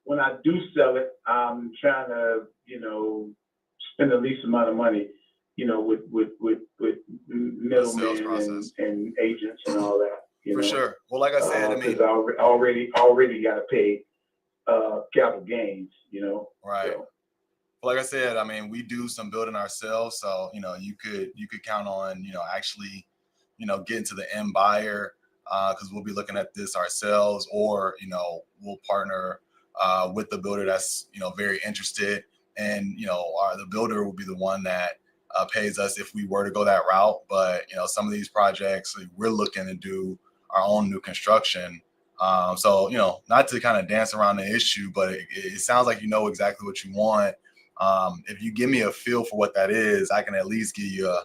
when I do sell it, I'm trying to, spend the least amount of money, with middlemen and agents and all that. For sure. Well, like I said, because I already got to pay capital gains, Right. So. Well, like I said, we do some building ourselves, so you could count on actually getting to the end buyer, because we'll be looking at this ourselves, or we'll partner with the builder that's very interested, and the builder will be the one that pays us if we were to go that route. But some of these projects we're looking to do our own new construction. So not to kind of dance around the issue, but it sounds like you know exactly what you want. If you give me a feel for what that is, I can at least give you a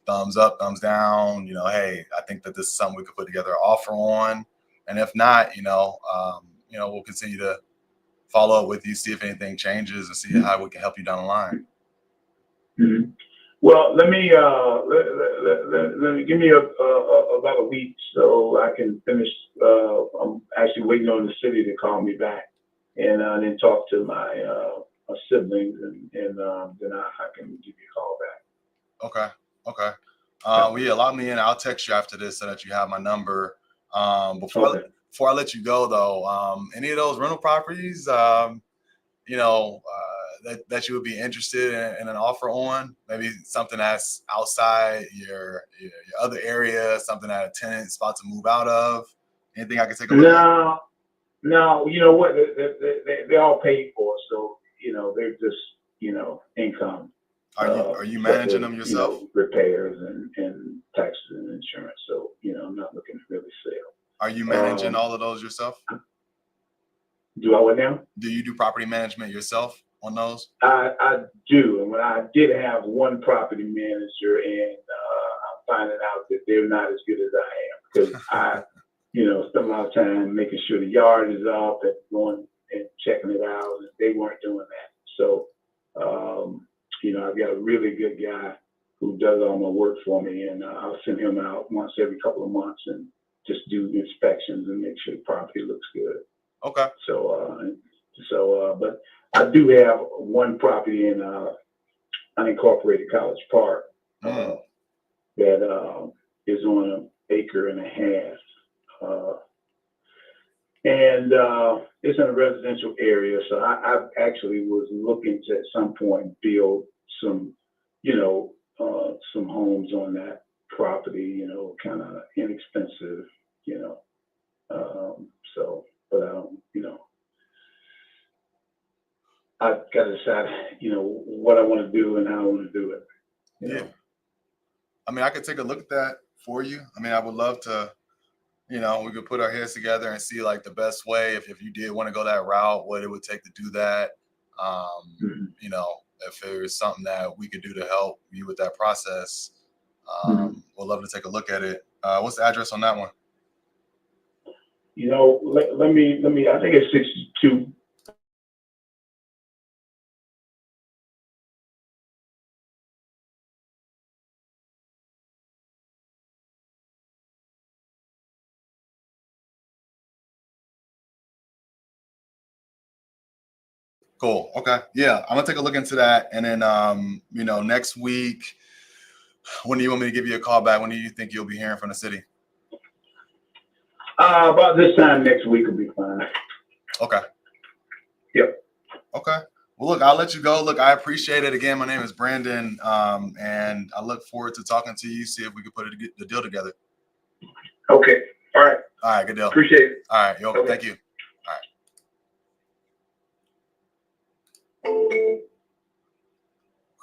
thumbs up, thumbs down. Hey, I think that this is something we could put together an offer on. And if not, we'll continue to follow up with you, see if anything changes, and see how we can help you down the line. Mm-hmm. Well, let me give me about a week so I can finish. I'm actually waiting on the city to call me back, and then talk to my siblings, and then I can give you a call back. Okay. Well, lock me in. I'll text you after this so that you have my number. Before I let you go, though, any of those rental properties, that you would be interested in an offer on? Maybe something that's outside your other area, something that a tenant's about to move out of. Anything I can take a look at? No, you know what? They're all paid for, so they're just income. Are you managing them yourself? Repairs and taxes and insurance. So I'm not looking to really sell. Are you managing all of those yourself? Do I what now? Do you do property management yourself on those? I do, and when I did have one property manager, and I'm finding out that they're not as good as I am because I spend a lot of time making sure the yard is up and going and checking it out, and they weren't doing that. So, I've got a really good guy who does all my work for me, and I'll send him out once every couple of months and just do inspections and make sure the property looks good. Okay. But I do have one property in unincorporated College Park that is on an acre and a half. And it's in a residential area, so I actually was looking to at some point build some, some homes on that property, kind of inexpensive, but I've got to decide, what I want to do and how I want to do it. Yeah. I mean, I could take a look at that for you. I mean, I would love to. We could put our heads together and see like the best way if you did want to go that route, what it would take to do that. If there's something that we could do to help you with that process, we'd love to take a look at it. What's the address on that one? Let me, I think it's 62. Cool. Okay. Yeah, I'm gonna take a look into that, and then next week, when do you want me to give you a call back? When do you think you'll be hearing from the city? About this time next week will be fine. Okay. Yep. Okay. Well, look, I'll let you go. Look, I appreciate it. Again, my name is Brandon, and I look forward to talking to you. See if we can put the deal together. Okay. All right. All right. Good deal. Appreciate it. All right. Okay. Thank you.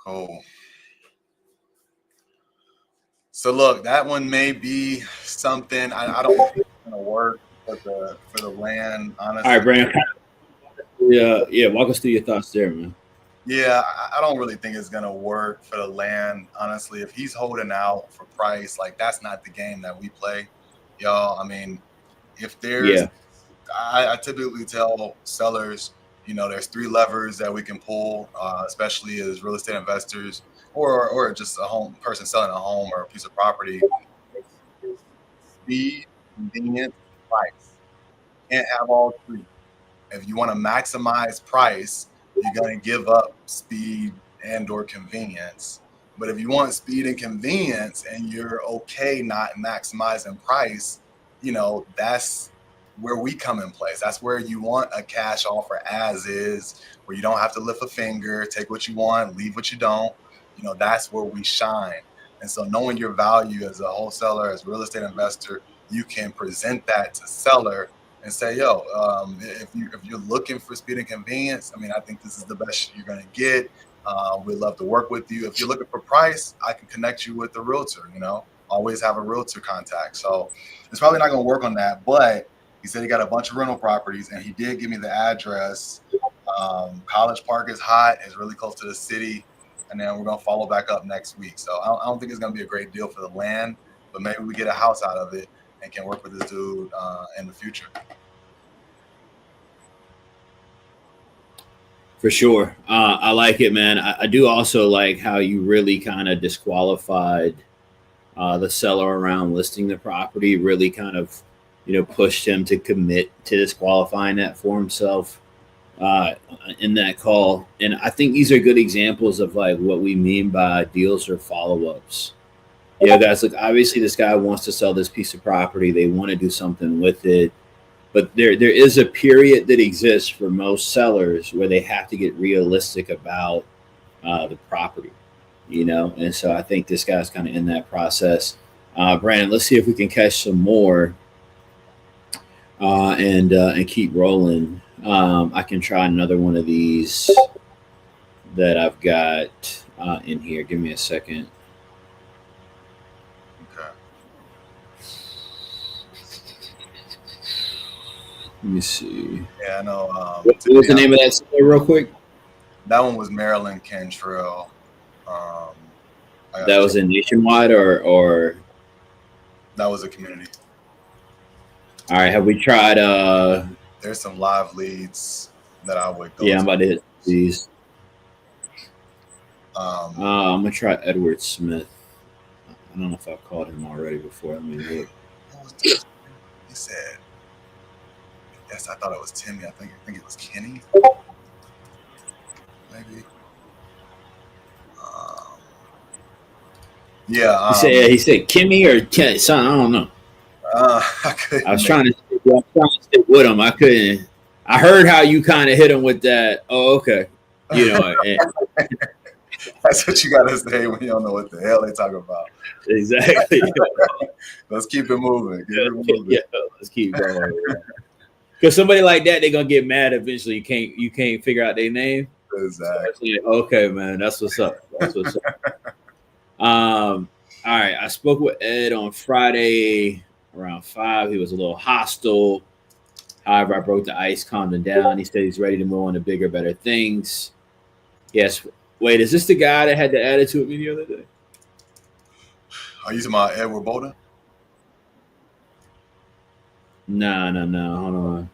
Cool. So look, that one may be something I don't think it's gonna work for the land, honestly. All right, Brandon. Yeah. Walk us through your thoughts there, man. Yeah, I don't really think it's gonna work for the land, honestly. If he's holding out for price, like that's not the game that we play, y'all. I mean, if there's, I typically tell sellers, there's 3 levers that we can pull, especially as real estate investors or just a home person selling a home or a piece of property. Speed, convenience, price. Can't have all 3. If you want to maximize price, you're going to give up speed and or convenience. But if you want speed and convenience and you're okay not maximizing price, that's where we come in place. That's where you want a cash offer as is, where you don't have to lift a finger, take what you want, leave what you don't. That's where we shine. And so knowing your value as a wholesaler, as a real estate investor, you can present that to seller and say, if you're looking for speed and convenience, I mean, I think this is the best you're going to get. We'd love to work with you. If you're looking for price, I can connect you with the realtor, always have a realtor contact. So it's probably not going to work on that, but he said he got a bunch of rental properties, and he did give me the address. College Park is hot. It's really close to the city. And then we're going to follow back up next week. So I don't think it's going to be a great deal for the land, but maybe we get a house out of it and can work with this dude in the future. For sure. I like it, man. I do also like how you really kind of disqualified the seller around listing the property, really kind of, pushed him to commit to disqualifying that for himself in that call. And I think these are good examples of like what we mean by deals or follow-ups. Guys, look, obviously this guy wants to sell this piece of property. They want to do something with it. but there is a period that exists for most sellers where they have to get realistic about the property, and so I think this guy's kind of in that process. Brandon, let's see if we can catch some more and keep rolling. I can try another one of these that I've got in here. Give me a second. Okay. Let me see. Yeah, I know. What was the name of that seller, real quick? That one was Maryland Cantrell. That was in Nationwide or that was a community. All right. Have we tried? There's some live leads that I would go. Yeah, I'm about to hit these. I'm gonna try Edward Smith. I don't know if I've called him already before. Let me look. What was this? He said, "Yes, I thought it was Timmy. I think it was Kenny, maybe." Yeah. He said Kimmy or Ken. Son, I don't know. I was trying to stick with him. I couldn't. I heard how you kind of hit him with that. Oh, okay. That's what you gotta say when you don't know what the hell they talking about. Exactly. Let's keep it moving. Yeah, let's keep going. Because somebody like that, they're gonna get mad eventually. You can't figure out their name. Exactly. So okay, man, that's what's up. All right. I spoke with Ed on Friday around 5. He was a little hostile. However, I broke the ice, calmed him down. He said he's ready to move on to bigger, better things. Yes. Wait, is this the guy that had the attitude with me the other day? Are you talking about Edward Bolden? No. Hold on.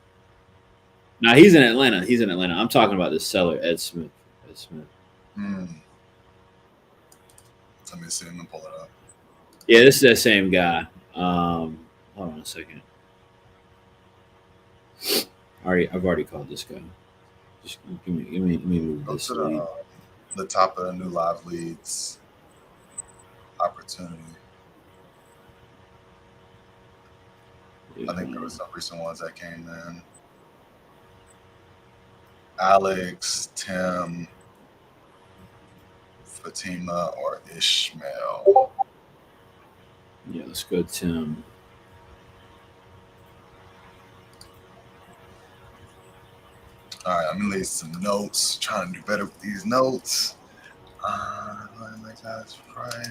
No, he's in Atlanta. I'm talking about the seller, Ed Smith. Let me see. Let me pull it up. Yeah, this is that same guy. Hold on a second. I've already called this guy. Just give me move Go this. to the top of the new live leads opportunity. Yeah. I think there were some recent ones that came in. Alex, Tim, Fatima, or Ishmael. Yeah, let's go, Tim. All right, I'm gonna leave some notes. Trying to do better with these notes. That's right.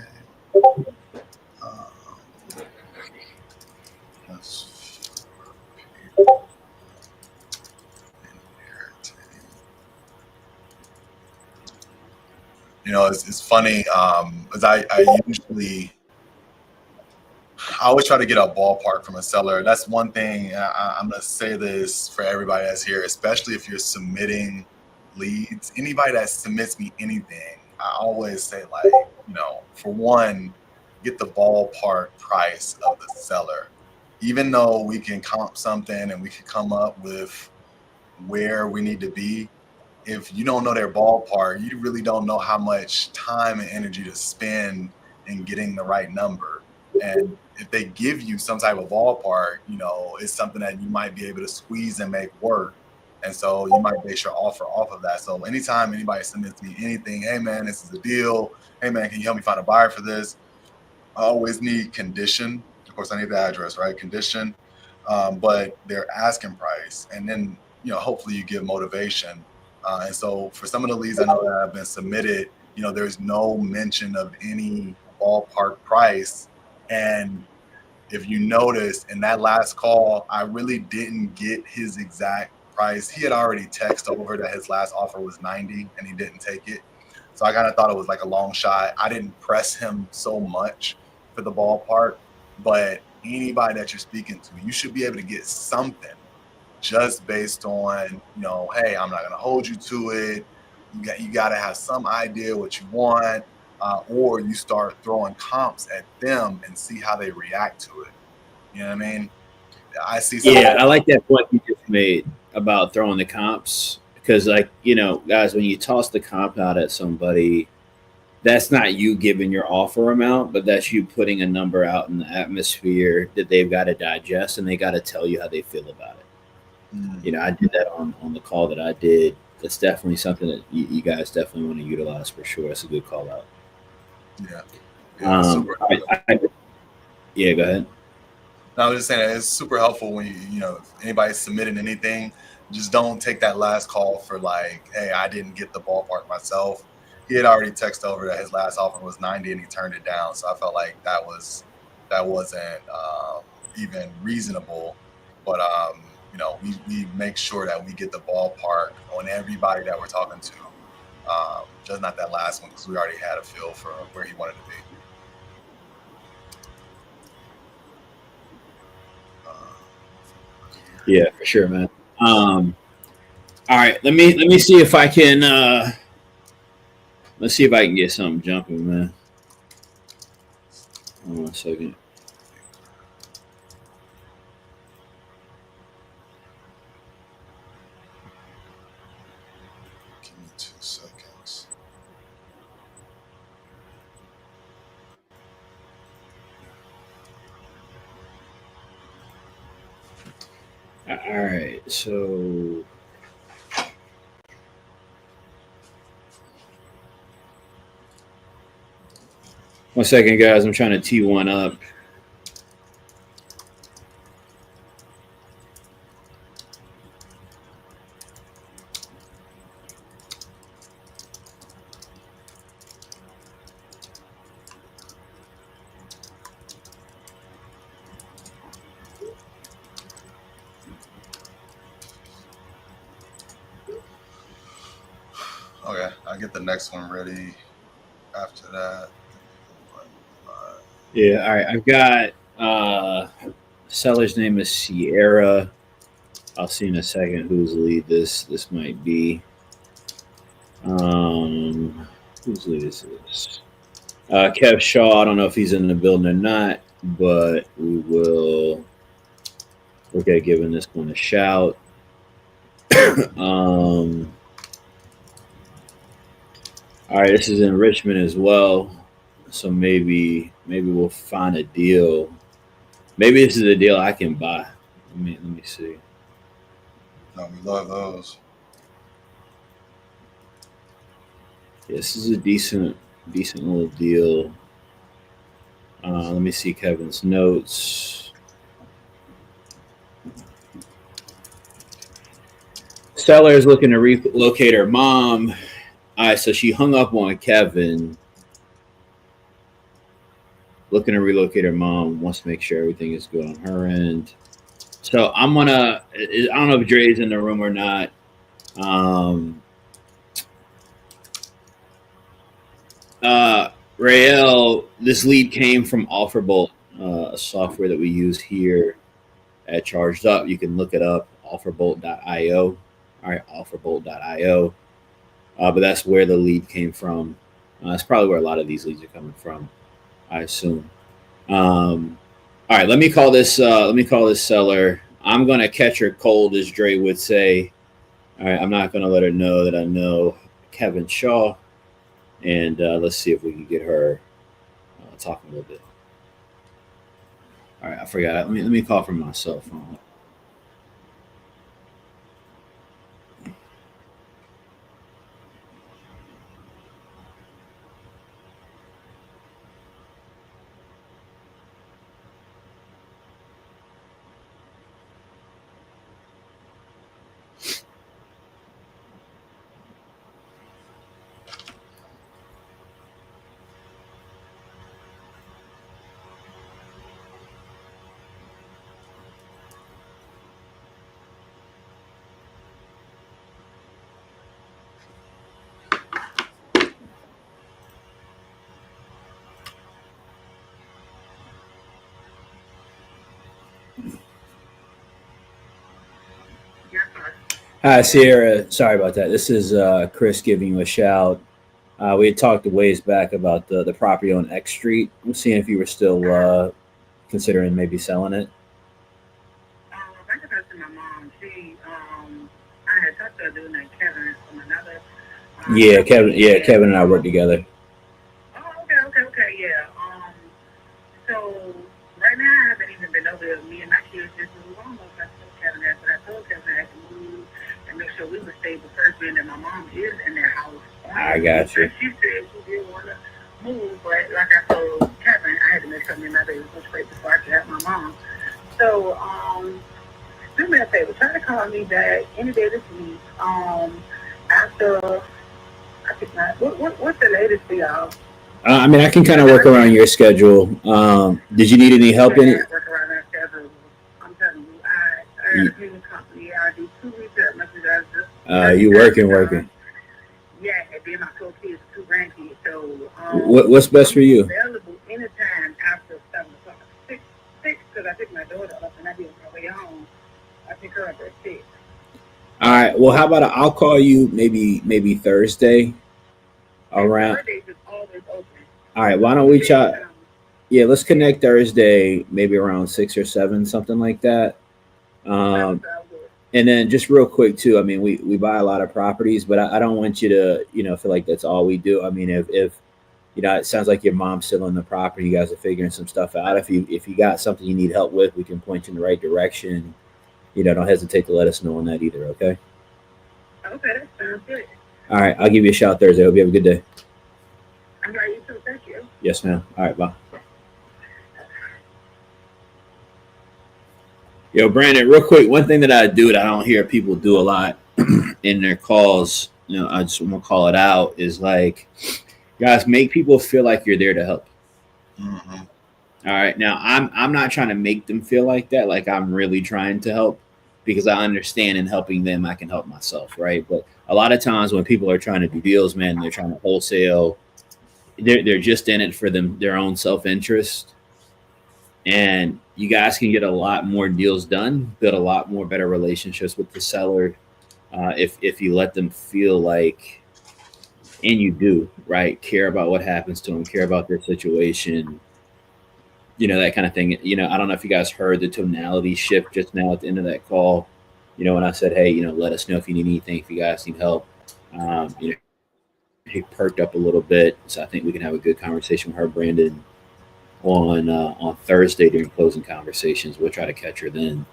It's funny. As I always try to get a ballpark from a seller. That's one thing. I'm going to say this for everybody that's here, especially if you're submitting leads. Anybody that submits me anything, I always say, for one, get the ballpark price of the seller. Even though we can comp something and we can come up with where we need to be, if you don't know their ballpark, you really don't know how much time and energy to spend in getting the right number. And if they give you some type of ballpark, it's something that you might be able to squeeze and make work. And so you might base your offer off of that. So anytime anybody submits me anything, hey man, this is a deal. Hey man, can you help me find a buyer for this? I always need condition. Of course, I need the address, right? Condition, but their asking price. And then, hopefully you give motivation. And so for some of the leads I know that have been submitted, there's no mention of any ballpark price. And if you notice in that last call, I really didn't get his exact price. He had already texted over that his last offer was 90 and he didn't take it. So I kind of thought it was like a long shot. I didn't press him so much for the ballpark, but anybody that you're speaking to, you should be able to get something just based on, hey, I'm not going to hold you to it. You got to have some idea what you want, or you start throwing comps at them and see how they react to it. You know what I mean? I see. Yeah, I like that point you just made about throwing the comps because, guys, when you toss the comp out at somebody, that's not you giving your offer amount, but that's you putting a number out in the atmosphere that they've got to digest and they got to tell you how they feel about it. Mm. you know, I did that on the call that I did. That's definitely something that you guys definitely want to utilize for sure. That's a good call out. Yeah. Yeah. Super. Yeah, go ahead. No, I was just saying that it's super helpful when you know, if anybody's submitting anything, just don't take that last call for like, hey, I didn't get the ballpark myself. He had already texted over that his last offer was 90 and he turned it down. So I felt like that wasn't even reasonable. But you know, we make sure that we get the ballpark on everybody that we're talking to. Just not that last one because we already had a feel for where he wanted to be. Yeah, for sure, man. All right, let me see if I can let's see if I can get something jumping, man. Hold on a second. Give me 2 seconds. All right, so one second, guys. I'm trying to tee one up. Okay, I'll get the next one ready after that. Yeah, all right. I've got seller's name is Sierra. I'll see in a second whose lead this might be. Whose lead is this? Kev Shaw. I don't know if he's in the building or not, but we will look at giving this one a shout. All right, this is in Richmond as well, so maybe we'll find a deal. Maybe this is a deal I can buy. Let me see. No, we love those. Yeah, this is a decent little deal. Let me see Kevin's notes. Seller is looking to relocate her mom. All right, so she hung up on Kevin. Looking to relocate her mom. Wants to make sure everything is good on her end. So I'm gonna. I don't know if Dre's in the room or not. Rael, this lead came from OfferBolt, a software that we use here at Charged Up. You can look it up, offerbolt.io. All right, offerbolt.io. But that's where the lead came from. That's probably where a lot of these leads are coming from, I assume. All right, let me call this seller. I'm gonna catch her cold, as Dre would say. All right, I'm not gonna let her know that I know Kevin Shaw, and let's see if we can get her talking a little bit. All right, I forgot. Let me call from my cell phone. Hi, Sierra. Sorry about that. This is Chris giving you a shout. We had talked a ways back about the property on X Street. I'm seeing if you were still considering maybe selling it. I think I talked to my mom. I had talked to a dude named Kevin from another. Yeah, Kevin. Yeah, Kevin and I work together. Oh, okay, yeah. So right now I haven't even been over there. Me and my kids just moved on. I told Kevin that's what I told Kevin. I had to move and make sure we were stable first, being that my mom is in their house. I got you. And she said she didn't want to move, but like I told Kevin, I had to make sure me and my baby was straight before I could have my mom. So, do me a favor, try to call me back any day this week. After I think what's the latest for y'all? I mean, I can kind of work around your schedule. Did you need any help in it? Work around that schedule. I'm telling you, I had a cleaning company. I do 2 repair messages. You working. Yeah, and then my 4 kids, 2 grandkids. So What's best for you? Available anytime after 7 o'clock. 6, because I pick my daughter up and I be on my way home. I pick her up at 6. All right. Well, how about I'll call you maybe Thursday around. Thursdays is always open. All right. Why don't we chat? Yeah, let's connect Thursday, maybe around 6 or 7, something like that. And then just real quick too. I mean, we buy a lot of properties, but I don't want you to feel like that's all we do. I mean, if it sounds like your mom's still in the property, you guys are figuring some stuff out. If you got something you need help with, we can point you in the right direction. Don't hesitate to let us know on that either. Okay. Okay, that sounds good. All right. I'll give you a shout Thursday. Hope you have a good day. All right, you too. Thank you. Yes, ma'am. All right. Bye. Yo, Brandon, real quick. One thing that I do that I don't hear people do a lot in their calls, I just want to call it out, is like, guys, make people feel like you're there to help. Mm-hmm. All right. Now, I'm not trying to make them feel like that. Like I'm really trying to help, because I understand in helping them, I can help myself. Right. But a lot of times when people are trying to do deals, man, they're trying to wholesale. They're just in it for their own self-interest. And you guys can get a lot more deals done, build a lot more better relationships with the seller if you let them feel like, and you do, right, care about what happens to them, care about their situation, that kind of thing. I don't know if you guys heard the tonality shift just now at the end of that call. When I said, hey, let us know if you need anything, if you guys need help. He perked up a little bit, so I think we can have a good conversation with her, Brandon, on Thursday during closing conversations. We'll try to catch her then.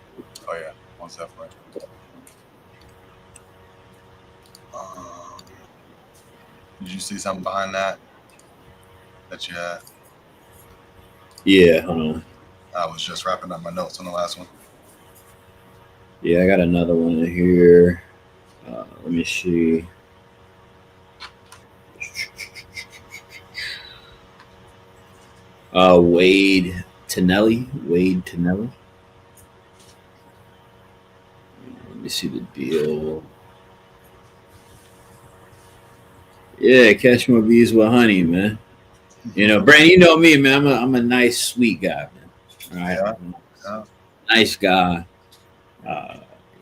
Oh yeah, most definitely. Did you see something behind that you had? Yeah, hold on. I was just wrapping up my notes on the last one. Yeah, I got another one in here. Let me see. Wade Tonelli. Let me see the deal. Yeah, catch my bees with honey, man. Brandon, you know me, man. I'm a nice, sweet guy, man. All right, Yeah. Nice guy.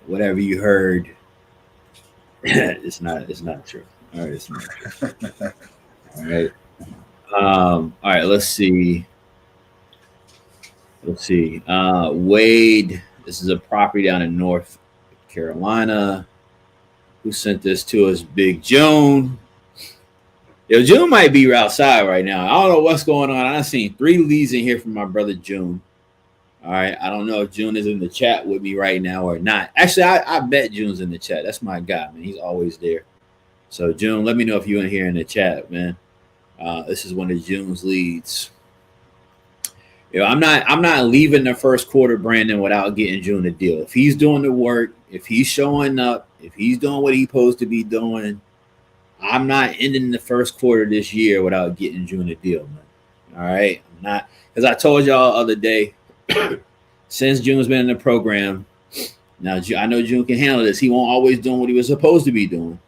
Whatever you heard, it's not true. All right, it's not true. All right. All right. Let's see. Wade. This is a property down in North Carolina. Who sent this to us? Big June. Yo, June might be outside right now. I don't know what's going on. I've seen 3 leads in here from my brother June. All right. I don't know if June is in the chat with me right now or not. Actually, I bet June's in the chat. That's my guy, man. He's always there. So, June, let me know if you're in here in the chat, man. This is one of June's leads. I'm not leaving the first quarter, Brandon, without getting June a deal. If he's doing the work, if he's showing up, if he's doing what he's supposed to be doing, I'm not ending the first quarter this year without getting June a deal, man. All right. I'm not, because I told y'all the other day, since June's been in the program, now I know June can handle this. He won't always doing what he was supposed to be doing.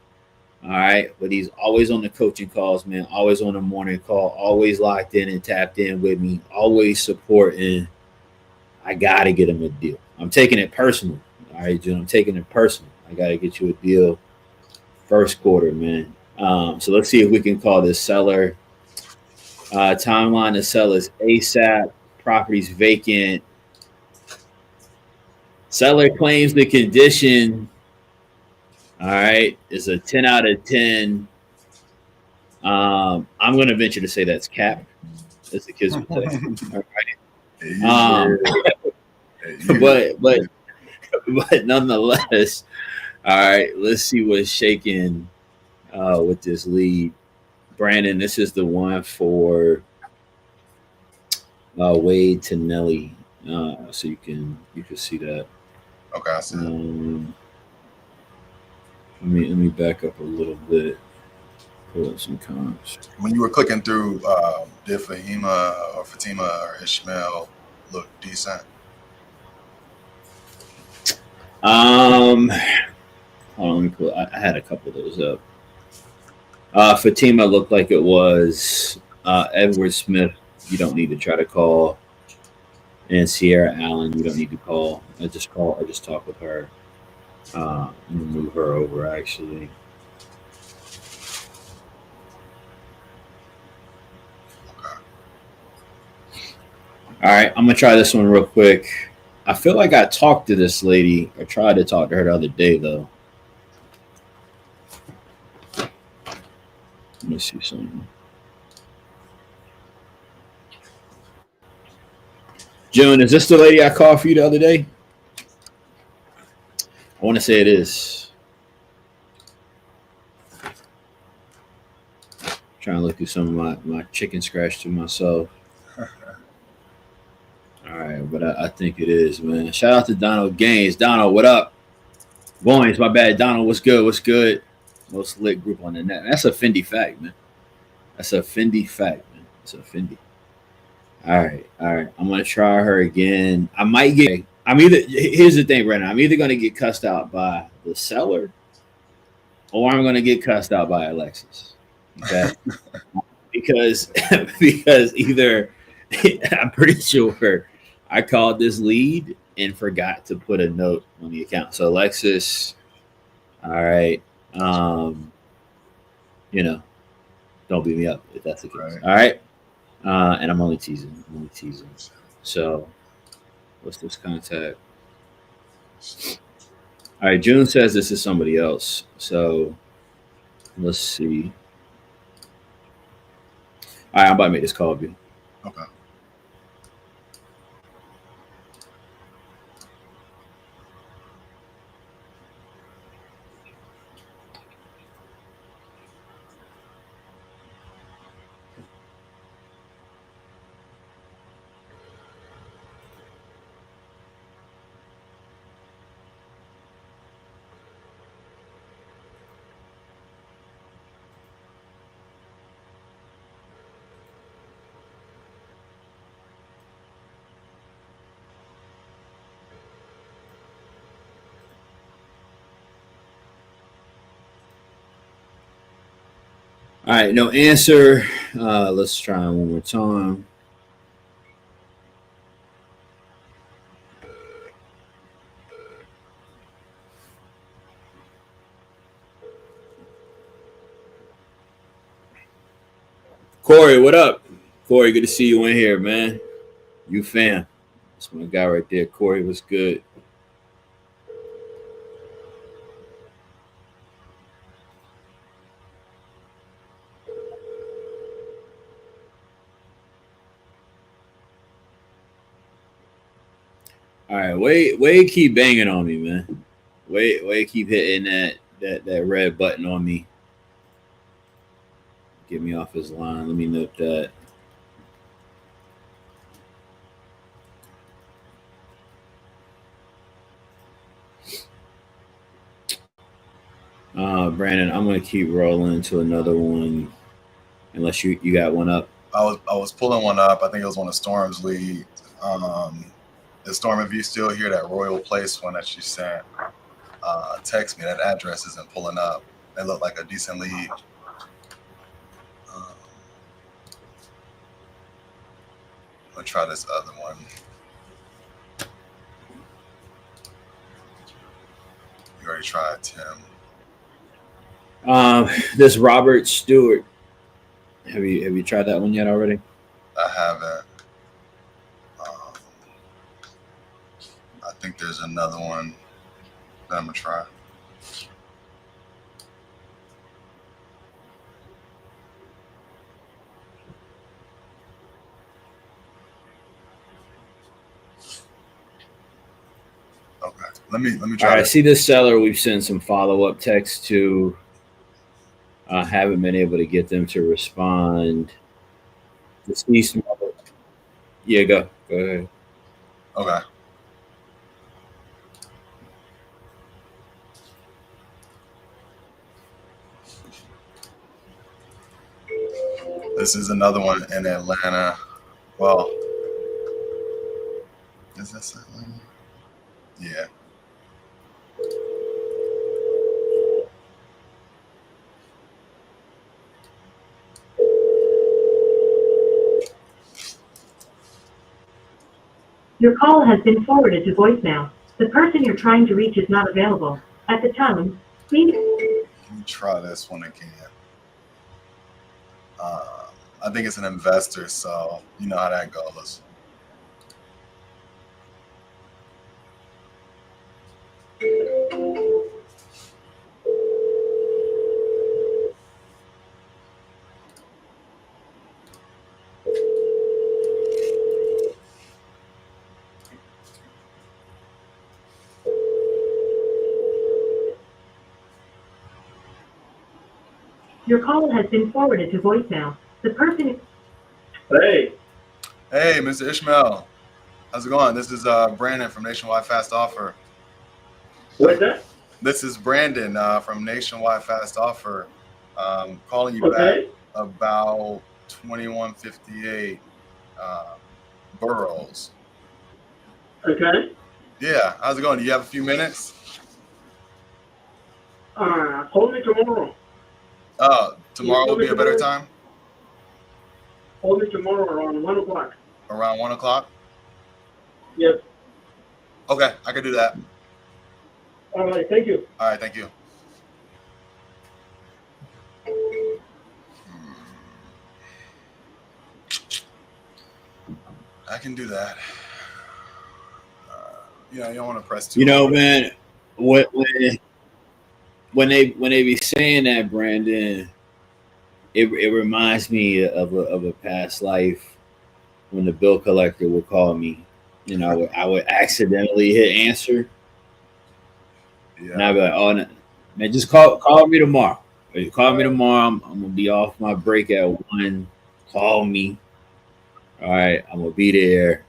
All right. But he's always on the coaching calls, man. Always on the morning call, always locked in and tapped in with me, always supporting. I got to get him a deal. I'm taking it personal. All right, June, I'm taking it personal. I got to get you a deal first quarter, man. So let's see if we can call this seller. Timeline to sell is ASAP. Property's vacant. Seller claims the condition. All right, is a 10 out of 10. I'm going to venture to say that's cap, as the kids would say. All right. but but nonetheless, all right, let's see what's shaking with this lead. Brandon, this is the one for Wade to Nelly. So you can see that. Okay, I see. Let me back up a little bit. Pull up some comps. When you were clicking through, did Fatima or Ishmael look decent? Hold on, let me pull. I had a couple of those up. Fatima looked like it was Edward Smith. You don't need to try to call, and Sierra Allen. You don't need to call. I just talk with her. I'm gonna move her over actually. All right, I'm gonna try this one real quick. I feel like I talked to this lady or tried to talk to her the other day though. Let me see something. June, is this the lady I called for you the other day? I want to say it is. Trying to look through some of my chicken scratch to myself. All right, but I think it is, man. Shout out to Donald Gaines. Donald, what up? Boys, my bad. Donald, what's good? What's good? Most lit group on the net. That's a Fendi fact, man. That's a Fendi fact, man. That's a Fendi. All right. I'm gonna try her again. I might get. Here's the thing, Brandon. I'm either gonna get cussed out by the seller, or I'm gonna get cussed out by Alexis. Okay. because either I'm pretty sure I called this lead and forgot to put a note on the account. So Alexis, all right, don't beat me up if that's the case. Right. All right, and I'm only teasing. So what's this contact? All right, June says this is somebody else. So let's see. All right, I'm about to make this call, B. Okay. All right, no answer. Let's try one more time. Corey, what up? Corey, good to see you in here, man. You fan. That's my guy right there. Corey, what's good? All right, Wade keep banging on me, man. Wade keep hitting that red button on me. Get me off his line. Let me note that. Brandon, I'm gonna keep rolling to another one, unless you got one up. I was pulling one up. I think it was one of Storm's leads. Is Storm, if you still hear that Royal Place one that she sent, text me. That address isn't pulling up. It looked like a decent lead. I'll try this other one. You already tried Tim. This Robert Stewart. Have you tried that one yet already? I haven't. I think there's another one that I'm gonna try. Okay. Let me All try right, I to. see this seller. We've sent some follow-up text to. Haven't been able to get them to respond. Deceased mother. Yeah, go ahead. Okay. This is another one in Atlanta. Well, is this Atlanta? Yeah. Your call has been forwarded to voicemail. The person you're trying to reach is not available. At the tone, please. Let me try this one again. I think it's an investor, so you know how that goes. Your call has been forwarded to voicemail. The person. Hey, Hey, Mr. Ishmael, how's it going? This is Brandon from Nationwide Fast Offer. what's that? This is Brandon from Nationwide Fast Offer. Calling you back Okay. about 2158 Burroughs. Okay. Yeah, how's it going? Do you have a few minutes? Call me tomorrow. Tomorrow will be a better time, Call me tomorrow around 1 o'clock. around 1 o'clock. Yes. Okay, I can do that. All right. Thank you. All right, thank you. I can do that. You don't want to press too. You know, man, when they be saying that, Brandon, it reminds me of a past life when the bill collector would call me. You know, I would accidentally hit answer, and I'd be like, "Oh, no, man, just call me tomorrow. Call me tomorrow. I'm gonna be off my break at 1. Call me. All right, I'm gonna be there.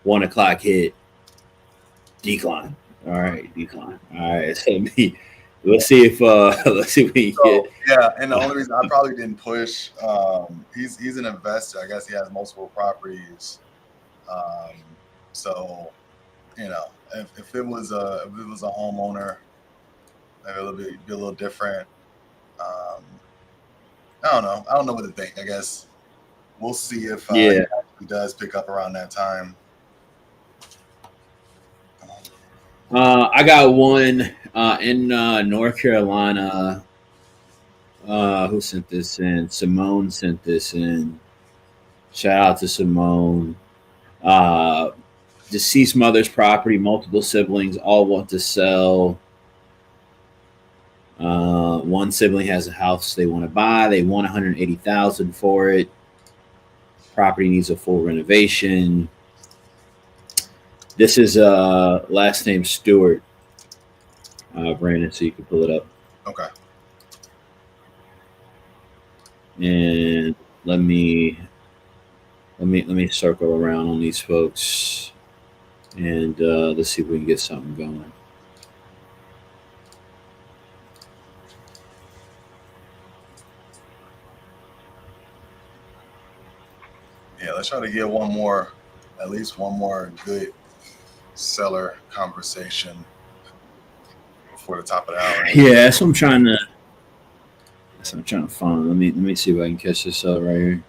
1 o'clock hit. Decline. All right, decline. All right, so let's see if we can get. Yeah, and the only reason I probably didn't push, he's an investor. I guess he has multiple properties. So, if it was a homeowner, maybe it'll be a little different. I don't know. I don't know what to think. I guess we'll see if he does pick up around that time. I got one in North Carolina. Who sent this in? Simone sent this in. Shout out to Simone. Deceased mother's property, multiple siblings, all want to sell. One sibling has a house they want to buy. They want $180,000 for it. Property needs a full renovation. This is last name Stewart, Brandon, so you can pull it up. Okay. And let me circle around on these folks, and let's see if we can get something going. Yeah, let's try to get at least one more good seller conversation before the top of the hour. Yeah, that's what I'm trying to find. Let me see if I can catch this up right here.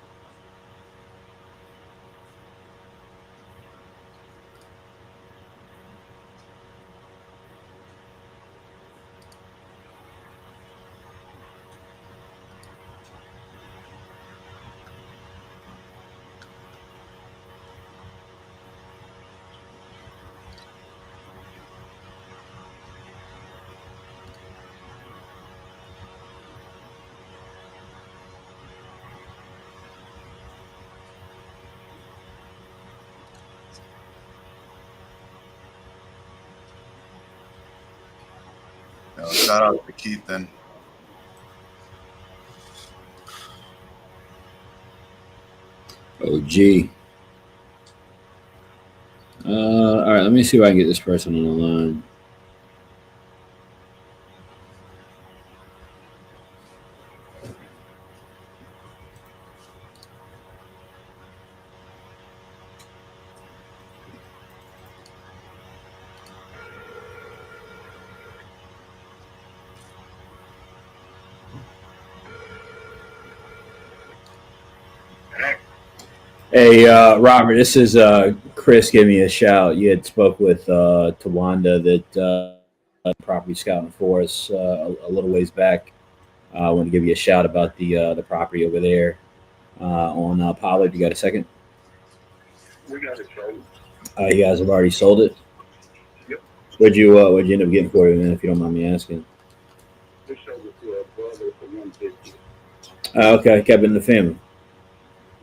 Shout out to Keith then. OG. All right, let me see if I can get this person on the line. Hey, Robert, this is Chris. Give me a shout. You had spoke with Tawanda that property scouting for us a little ways back. I want to give you a shout about the property over there on Pollard. You got a second? We got it sold. You guys have already sold it. Yep. What'd you end up getting for it, man? If you don't mind me asking. We sold it to our brother for $150. Okay, kept it in the family.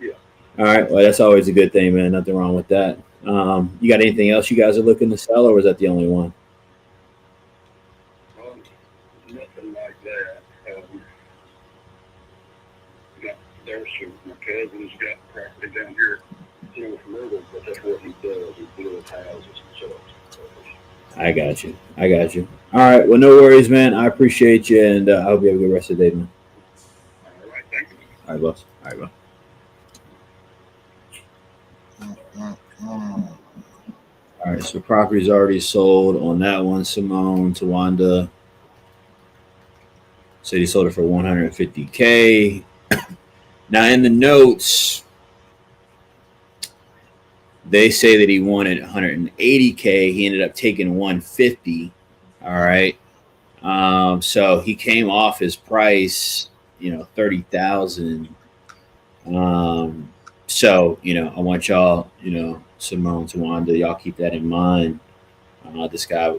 Yeah. All right. Well, that's always a good thing, man. Nothing wrong with that. You got anything else you guys are looking to sell, or was that the only one? Nothing like that. There's my cousin's got property down here in North Myrtle, but that's what he does. He builds houses and stuff. I got you. All right. Well, no worries, man. I appreciate you, and I hope you have a good rest of the day, man. All right, thank you. All right, boss. All right, bro. All right, so property's already sold on that one. Simone, Tawanda said he sold it for $150K. Now, in the notes, they say that he wanted $180K. He ended up taking $150. All right. So he came off his price, $30,000. So, I want y'all, Simone, Tawanda, y'all keep that in mind. This guy,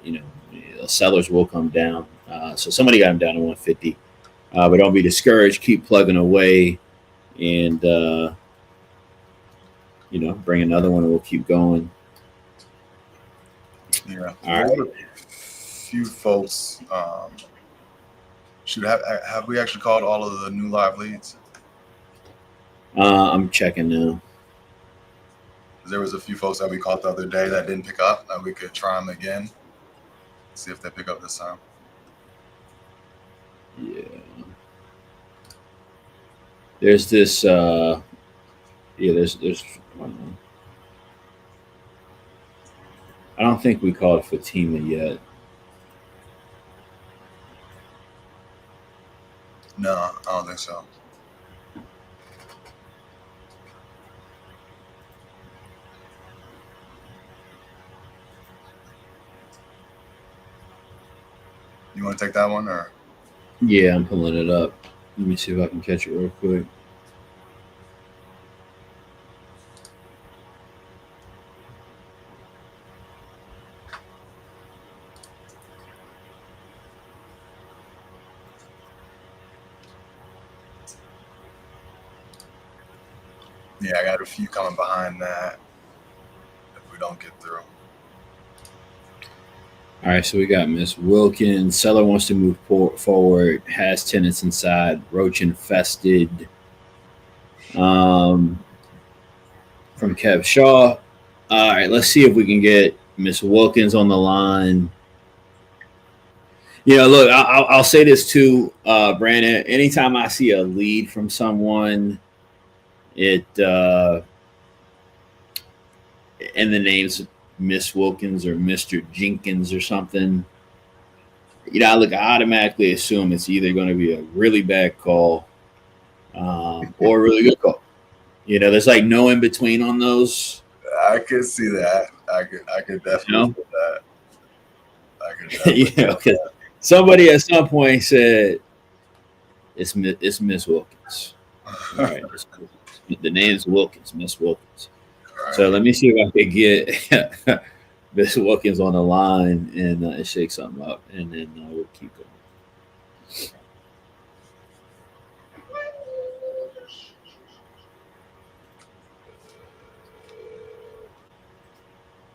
sellers will come down. So somebody got him down to 150. But don't be discouraged. Keep plugging away and, bring another one and we'll keep going. Yeah. All right. A few folks have we actually called all of the new live leads? I'm checking now. There was a few folks that we called the other day that didn't pick up. That we could try them again. See if they pick up this time. Yeah. There's this. There's. I don't think we called Fatima yet. No, I don't think so. You want to take that one or? Yeah, I'm pulling it up. Let me see if I can catch it real quick. Yeah, I got a few coming behind that if we don't get through. All right, so we got Miss Wilkins. Seller wants to move forward, has tenants inside, roach infested. From Kev Shaw. All right, let's see if we can get Miss Wilkins on the line. Look, I'll say this too, Brandon. Anytime I see a lead from someone, and the name's Miss Wilkins or Mr. Jenkins or something, I automatically assume it's either going to be a really bad call or a really good call. There's like no in between on those. I could see that. I could definitely see that. I could definitely because somebody at some point said it's Miss Wilkins. All right, the name's Wilkins, Miss Wilkins. Right. So let me see if I could get Miss Wilkins on the line and shake something up, and then we'll keep going.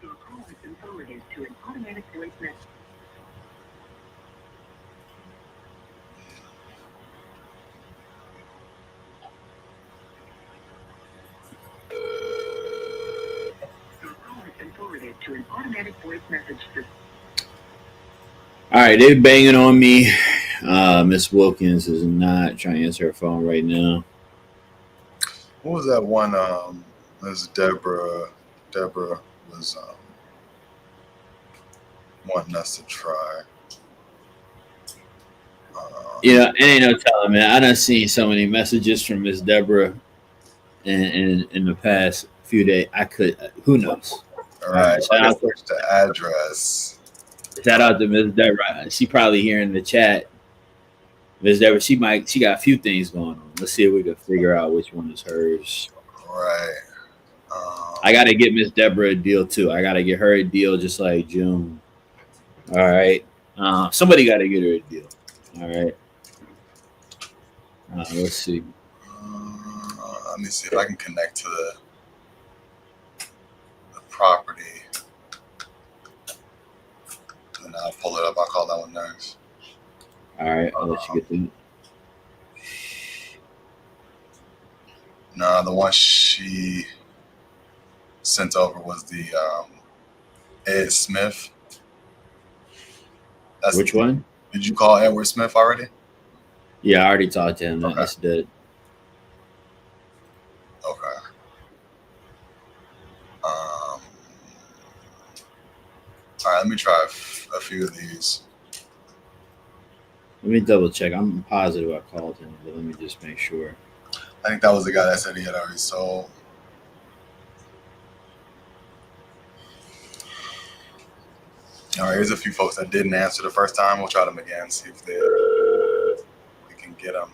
Your call has been forwarded to an automatic voice message. to an automatic voice message system. All right, they're banging on me. Miss Wilkins is not trying to answer her phone right now. What was that one? There's Deborah. Deborah was wanting us to try. Yeah, it ain't no telling, man. I done seen so many messages from Miss Deborah in the past few days. Who knows? All right, Shout out switch the address. to Miss Deborah. She probably here in the chat. Miss Deborah, she got a few things going on. Let's see if we can figure out which one is hers. Right. I got to get Miss Deborah a deal too. I got to get her a deal just like June. All right. Somebody got to get her a deal. All right. Let's see. Let me see if I can connect to the property. And I'll pull it up. I'll call that one next. All right. I'll let you get that. No, the one she sent over was the Ed Smith. Which one? Did you call Edward Smith already? Yeah, I already talked to him. Okay. That's dead. Okay. All right, let me try a few of these. Let me double check. I'm positive I called him, but let me just make sure. I think that was the guy that said he had already sold. All right, here's a few folks that didn't answer the first time. We'll try them again, see if we can get them.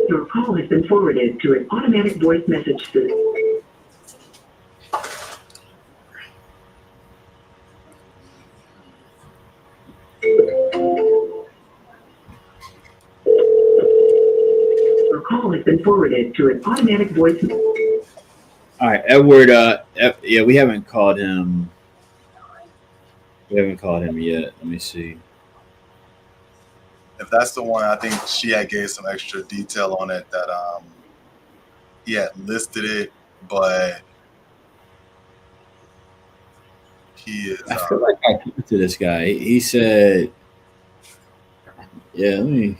Your call has been forwarded to an automatic voice message system. Your call has been forwarded to an automatic voice. All right, Edward. Yeah, we haven't called him. We haven't called him yet. Let me see. If that's the one, I think she had gave some extra detail on it that he had listed it, but he is. I feel like I talked to this guy. He said, "Yeah, let me."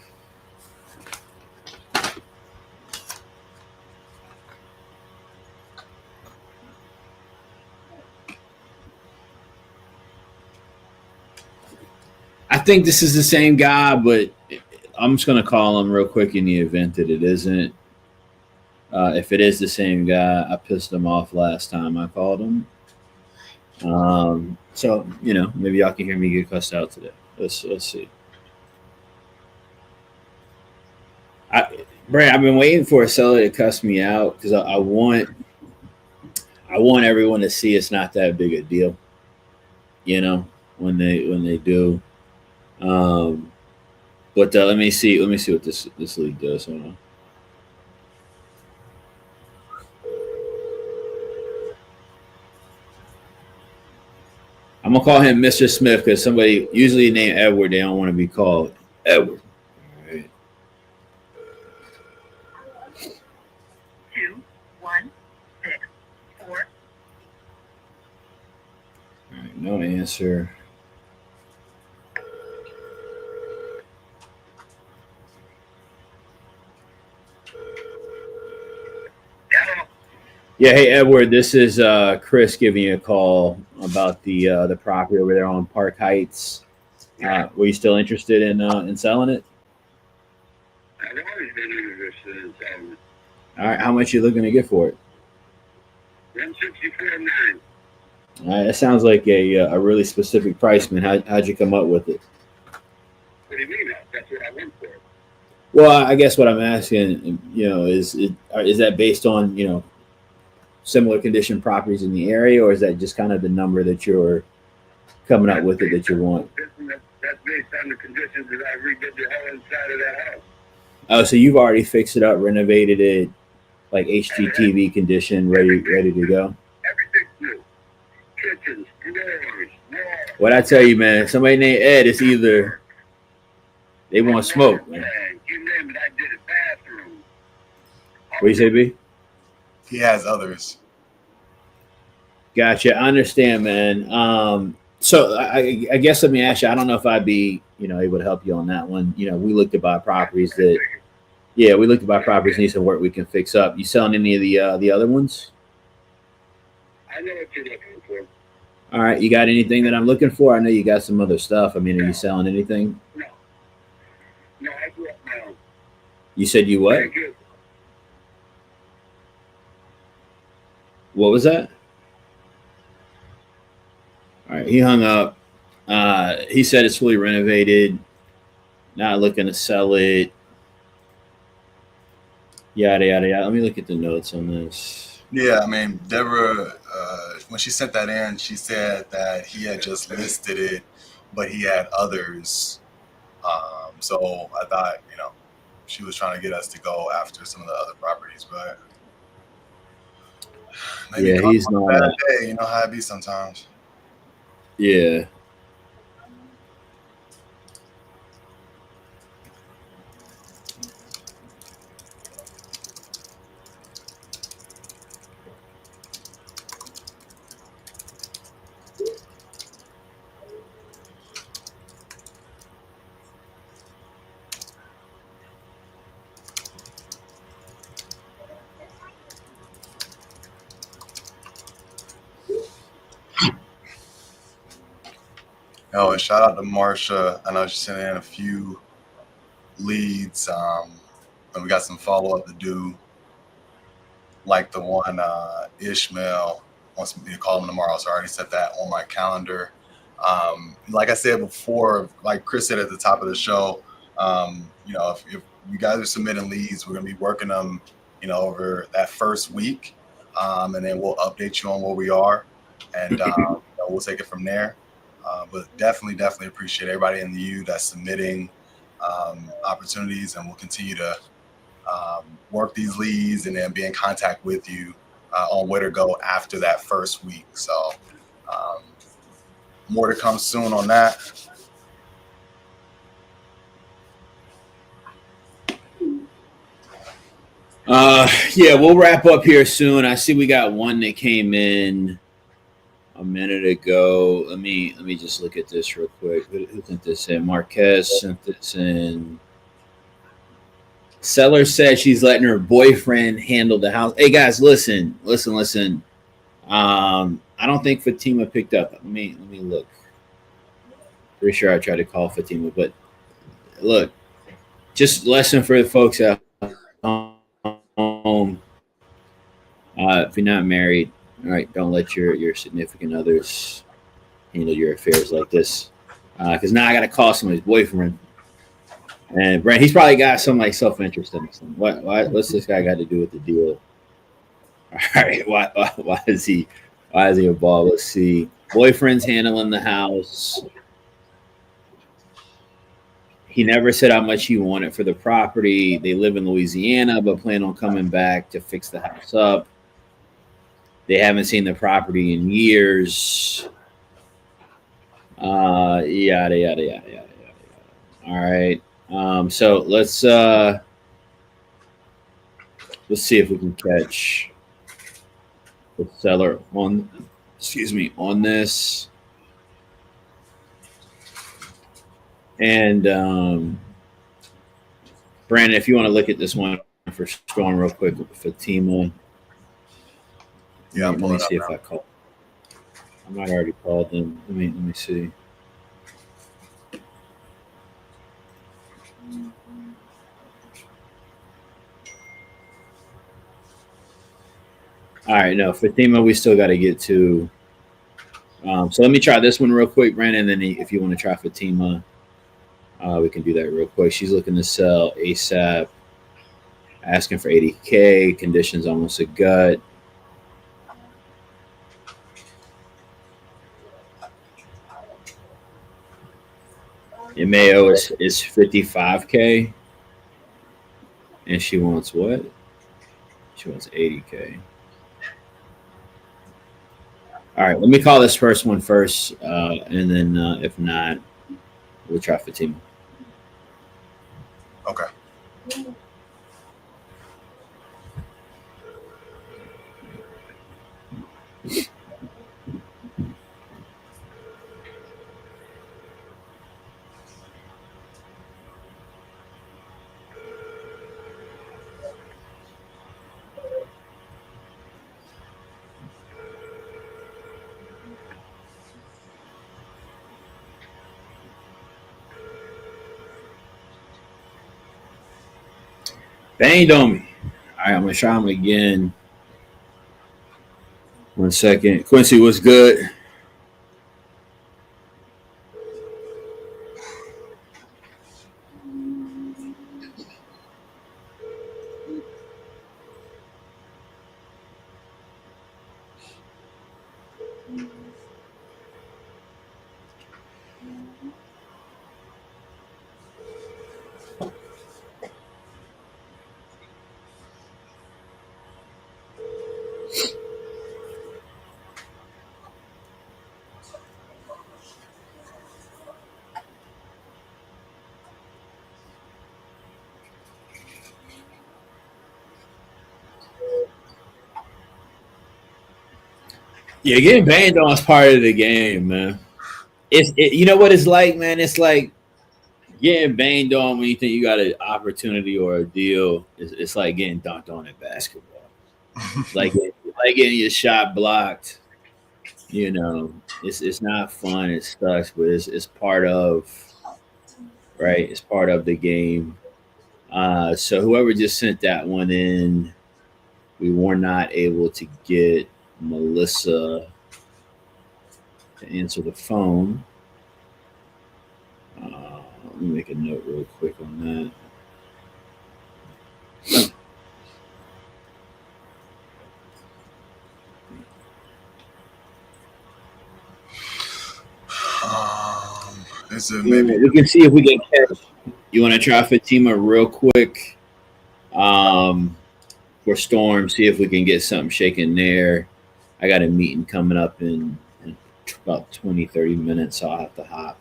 I think this is the same guy, but I'm just gonna call him real quick in the event that it isn't. If it is the same guy, I pissed him off last time I called him. So maybe y'all can hear me get cussed out today. Let's see. Brad, I've been waiting for a seller to cuss me out because I want everyone to see it's not that big a deal. When they do. But let me see what this league does. Hold on. I'm gonna call him Mr. Smith because somebody usually named Edward, they don't want to be called Edward. All right. 2164. All right, no answer. Yeah, hey Edward, this is Chris giving you a call about the property over there on Park Heights. Were you still interested in selling it? I've always been interested in selling it. All right, how much you looking to get for it? $164.9. All right, that sounds like a really specific price, man. How'd you come up with it? What do you mean? That's what I went for. Well, I guess what I'm asking, is that based on similar condition properties in the area, or is that just kind of the number that you're coming up with that you want? That's based on the conditions that I redid the whole inside of that house. Oh, so you've already fixed it up, renovated it, like HGTV condition, ready to go? Everything's new. Kitchens, floors, walls. What I tell you, man, somebody named Ed, it's either they want smoke, man. You name it, I did a bathroom. What do you say, B? He has others. Gotcha. I understand, man. So I guess let me ask you. I don't know if I'd be, able to help you on that one. We looked to buy properties that, yeah, we looked to buy properties need some work we can fix up. You selling any of the other ones? I know what you're looking for. All right. You got anything that I'm looking for? I know you got some other stuff. I mean, are you selling anything? No. No, I grew up now. You said you what? Very good. What was that? All right. He hung up. He said it's fully renovated. Not looking to sell it. Yada yada yada. Let me look at the notes on this. Yeah, I mean, Deborah, when she sent that in, she said that he had just listed it, but he had others. So I thought, she was trying to get us to go after some of the other properties, but maybe Yeah, he's on a not. bad day. You know how it be sometimes. Yeah. Oh, and shout out to Marsha. I know she sent in a few leads, and we got some follow up to do, like the one Ishmael wants me to call him tomorrow. So I already set that on my calendar. Like I said before, like Chris said at the top of the show, if you guys are submitting leads, we're gonna be working them, over that first week, and then we'll update you on where we are, and we'll take it from there. But definitely appreciate everybody in the U that's submitting opportunities, and we'll continue to work these leads and then be in contact with you on where to go after that first week. So more to come soon on that. Yeah, we'll wrap up here soon. I see we got one that came in a minute ago. Let me just look at this real quick. Who sent this in? Marquez sent this in. Seller said she's letting her boyfriend handle the house. Hey guys, listen. I don't think Fatima picked up. Let me look. Pretty sure I tried to call Fatima, but look, just lesson for the folks at home. If you're not married, all right, don't let your significant others handle your affairs like this. Because now I got to call somebody's boyfriend. And Brent, he's probably got some like self-interest in this thing. What's this guy got to do with the deal? All right, why is he involved? Let's see. Boyfriend's handling the house. He never said how much he wanted for the property. They live in Louisiana, but plan on coming back to fix the house up. They haven't seen the property in years. Yada yada yada yada yada. All right. So let's see if we can catch the seller on this. And Brandon, if you want to look at this one for Storm real quick with Fatima. Yeah, let me see if I call. I might have already called them. Let me see. All right, no, Fatima, we still got to get to. So let me try this one real quick, Brandon. And then if you want to try Fatima, we can do that real quick. She's looking to sell ASAP, asking for $80K. Conditions almost a gut. MAO is $55K, and she wants what? She wants $80K. All right, let me call this first one first, and then if not, we'll try Fatima. Okay. Banged on me. All right, I'm gonna try him again. 1 second. Quincy, what's good? Yeah, getting banged on is part of the game, man. You know what it's like, man. It's like getting banged on when you think you got an opportunity or a deal. It's like getting dunked on in basketball. Like getting your shot blocked. You know, it's not fun. It sucks, but it's part of right. It's part of the game. So whoever just sent that one in, we were not able to get Melissa to answer the phone. Let me make a note real quick on that. Is it maybe We can see if we can catch. You want to try Fatima real quick for Storm, see if we can get something shaken there. I got a meeting coming up in about 20, 30 minutes, so I'll have to hop.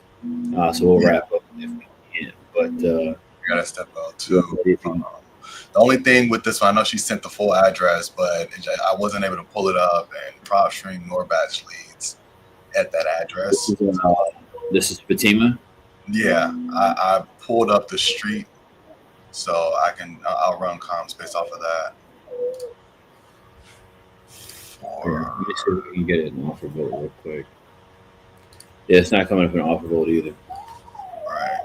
So we'll wrap up if we can. But you gotta step out too. The only thing with this one, I know she sent the full address, but I wasn't able to pull it up and PropStream nor batch leads at that address. This is Fatima. Yeah, I pulled up the street, so I'll run comps based off of that. Let me see if we can get it in offer vote real quick. Yeah, it's not coming up in offer vote either. Right.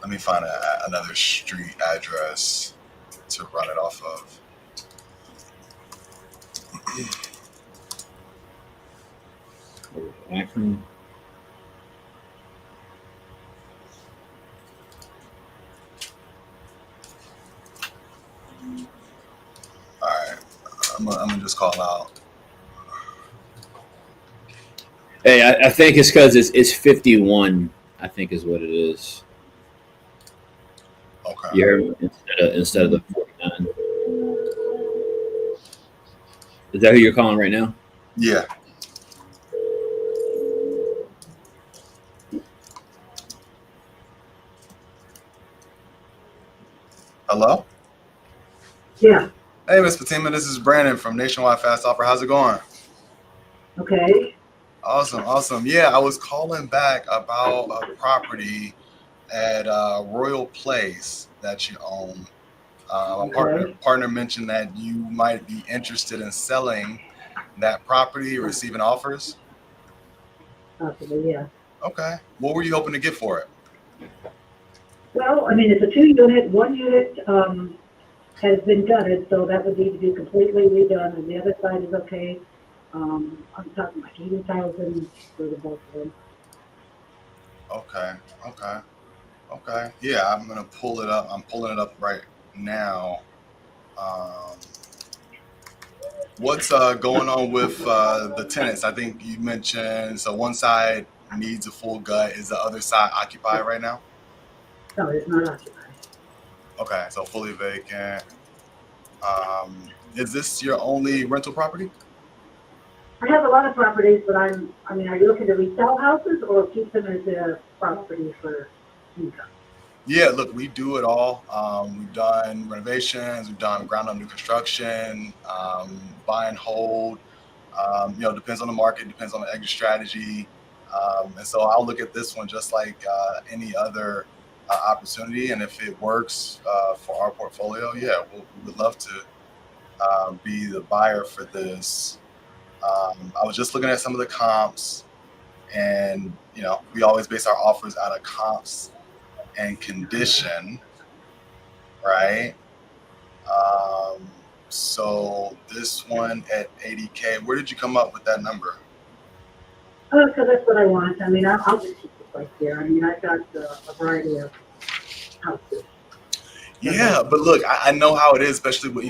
Let me find another street address to run it off of. Akron. All right, I'm gonna just call out. Hey, I think it's because it's 51. I think is what it is. Okay. You heard me? Instead of the 49. Is that who you're calling right now? Yeah. Hello? Yeah. Hey, Miss Fatima, this is Brandon from Nationwide Fast Offer. How's it going? Okay. Awesome. Yeah, I was calling back about a property at Royal Place that you own. Partner mentioned that you might be interested in selling that property or receiving offers. Possibly, yeah. Okay. What were you hoping to get for it? Well, I mean, it's a 2-unit. 1 unit has been gutted, so that would need to be completely redone, and the other side is okay. I'm talking like 80,000 for the both of them. Okay. Yeah, I'm gonna pull it up. I'm pulling it up right now. What's going on with the tenants? I think you mentioned so one side needs a full gut. Is the other side occupied right now? No, it's not occupied. Okay, so fully vacant. Is this your only rental property? I have a lot of properties, but are you looking to resell houses or keep them as a property for income? Yeah, look, we do it all. We've done renovations, we've done ground up new construction, buy and hold. Depends on the market, depends on the exit strategy. And so I'll look at this one just like any other opportunity. And if it works for our portfolio, yeah, we would love to be the buyer for this. I was just looking at some of the comps, and we always base our offers out of comps. and condition, right? So this one at 80K, where did you come up with that number? Oh, because that's what I want. I mean, I'll just keep the place there. I mean, I've got a variety of houses. Yeah, but look, I know how it is, especially with,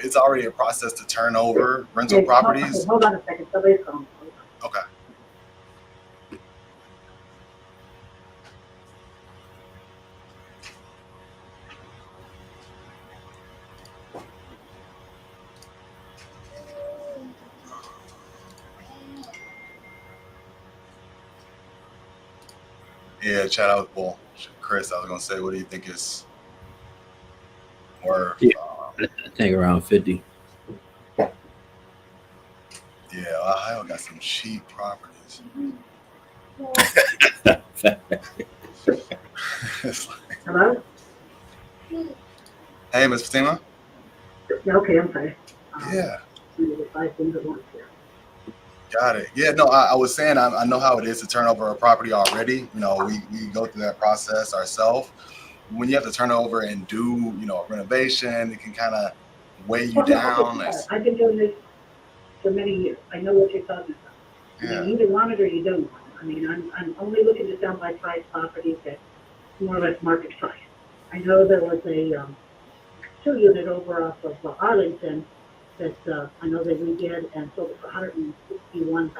it's already a process to turn over rental properties. Hold on a second. Somebody's calling. Okay. Yeah, chat out. Well, Chris, I was gonna say, what do you think is more? Yeah. I think around 50. Yeah, Ohio got some cheap properties. Hello? Hey, Ms. Fatima? Yeah, okay, I'm sorry. Yeah. The 5 things at once here. Got it. Yeah, no, I was saying I know how it is to turn over a property already. We go through that process ourselves. When you have to turn over and do, a renovation, it can kind of weigh you down. I've been doing this for many years. I know what you're talking about. Yeah. You either want it or you don't want it. I mean, I'm only looking to sell my price properties at more or less market price. I know there was a 2-unit over off of Arlington that I know they redid and sold it for $161,000.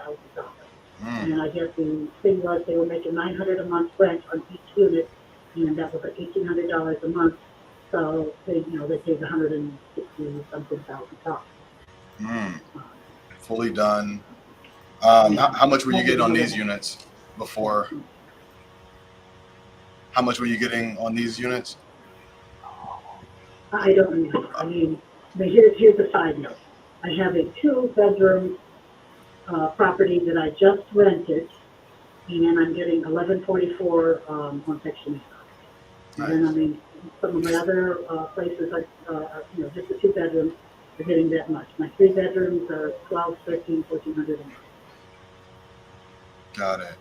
And I guess the thing was they were making $900 a month rent on each unit, and that was like $1,800 a month. So they paid $160-something thousand. Fully done. How much were you getting on these units before? How much were you getting on these units? I don't know. I mean, here's a side note. I have a 2-bedroom property that I just rented, and I'm getting $11.44 on Section 8. Nice. And then, I mean, some of my other places are, just the 2 bedrooms are getting that much. My 3 bedrooms are $1,200, $1,300, $1,400 a month. Got it.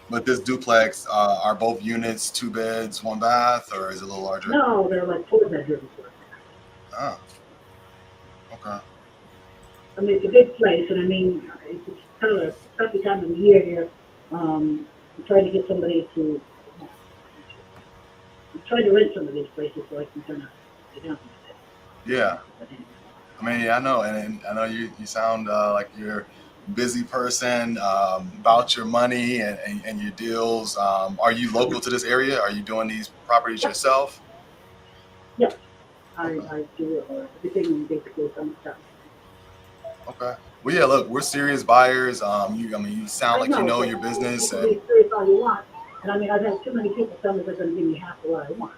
But this duplex, are both units 2 beds, 1 bath, or is it a little larger? No, they're like 4 bedrooms. Oh. Okay. I mean, it's a big place, and I mean, it's kind of a crappy time of the year here. I'm trying to get somebody to, I'm trying to rent some of these places so I can kind of get down. Yeah. I mean, I know, and I know you sound like you're a busy person about your money and your deals. Are you local to this area? Are you doing these properties yourself? Yes, I do everything basically from the top. Okay. Well, yeah. Look, we're serious buyers. You sound like you know your business. You can be serious all you want, and I mean, I've had too many people tell me they're going to give me half of what I want.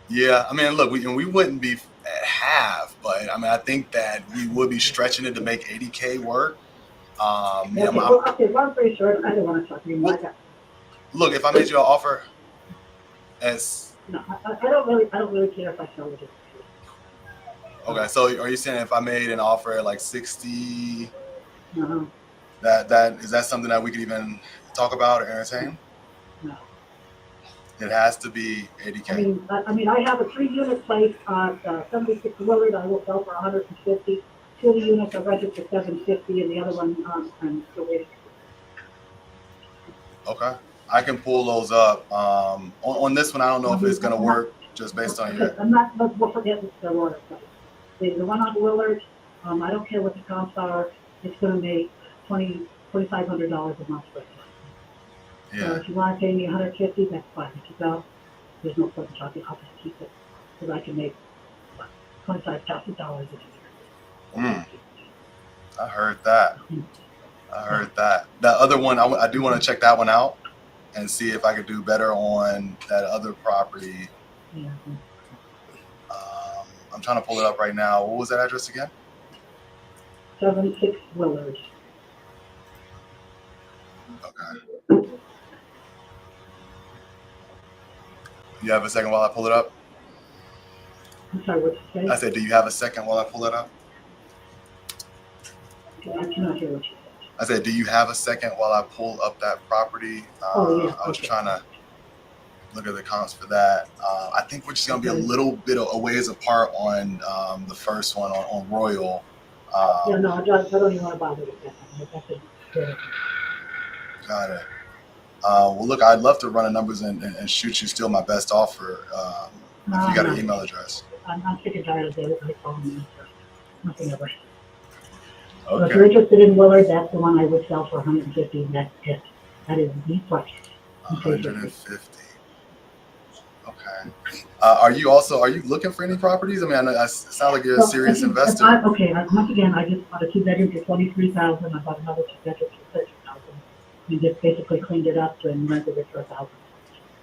Yeah, I mean, look, we wouldn't be at half, but I mean, I think that we would be stretching it to make 80K work. Okay, long story short, I don't want to talk anymore. Look, if I made you an offer, no, I don't really care if I sell it. Okay, so are you saying if I made an offer at like 60, No. that is that something that we could even talk about or entertain? No. It has to be 80K. I mean, I have a 3-unit place on 76 Willard. I will sell for 150. 2 of the units are rented for 750, and the other one I'm still waiting. Okay, I can pull those up. On this one, I don't know if it's gonna work just based on your. We'll forget the water place. The one on Willard, I don't care what the comps are. It's going to make $2,500 a month for it. Yeah. So if you want to pay me $150, that's fine. If you don't, there's no point in talking. I'll just keep it because I can make $25,000 a year. I heard that. That other one, I do want to check that one out and see if I could do better on that other property. Yeah. I'm trying to pull it up right now. What was that address again? 76 Willard. Okay. You have a second while I pull it up? I'm sorry, what you say? I said, do you have a second while I pull it up? I cannot hear what you said. I said, do you have a second while I pull up that property? Oh, yeah. I was trying to look at the comps for that. I think we're just gonna be a little bit a ways apart on the first one on Royal. Yeah, no, I don't even want to bother with that. That's it. Got it. Well, look, I'd love to run the numbers and shoot you still my best offer. If you got an email address. I'm sick and tired of the phone. Nothing ever. So if Okay. you're interested in Willard, that's the one I would sell for 150. That's it. That is the price. 150. Okay. Are you looking for any properties? I mean, it sounds like you're a serious investor. Once again, I just bought a 2-bedroom for $23,000. I bought another 2-bedroom for $13,000. We just basically cleaned it up and rented it for $1,000.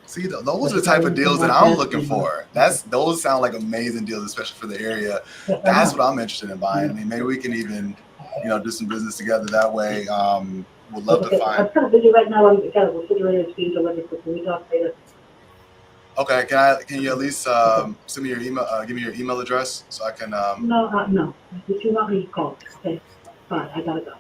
See, those are the type of deals that I'm looking for. Those sound like amazing deals, especially for the area. That's what I'm interested in buying. I mean, maybe we can even, do some business together that way. Would love to find. I'm kind of busy right now. I've got a refrigerator that's being delivered, so can we talk later? Okay, can you at least send me your email? Give me your email address so I can. No. If you want me to call, okay. Fine, I gotta go.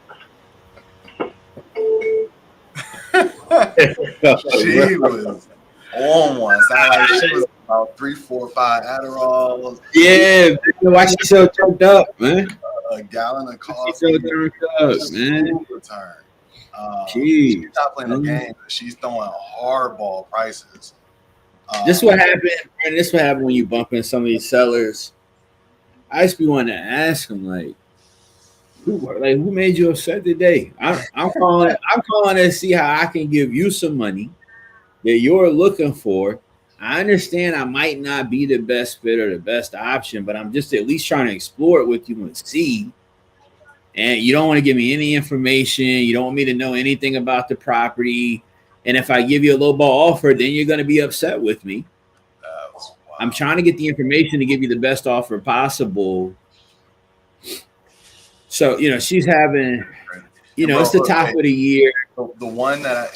She was on one. Sounded like she was about 3, 4, 5 Adderalls. Yeah, why she so choked up, man? A gallon of coffee. She's so turned up, man. Return. She's not playing no game. She's throwing hardball prices. This what happened, and this what happened when you bump in some of these sellers. I just be wanting to ask them, like, who made you upset today? I'm calling to see how I can give you some money that you're looking for. I understand I might not be the best fit or the best option, but I'm just at least trying to explore it with you and see. And you don't want to give me any information. You don't want me to know anything about the property. And if I give you a low ball offer, then you're going to be upset with me. I'm trying to get the information to give you the best offer possible. So, she's having, it's the top of the year. The one that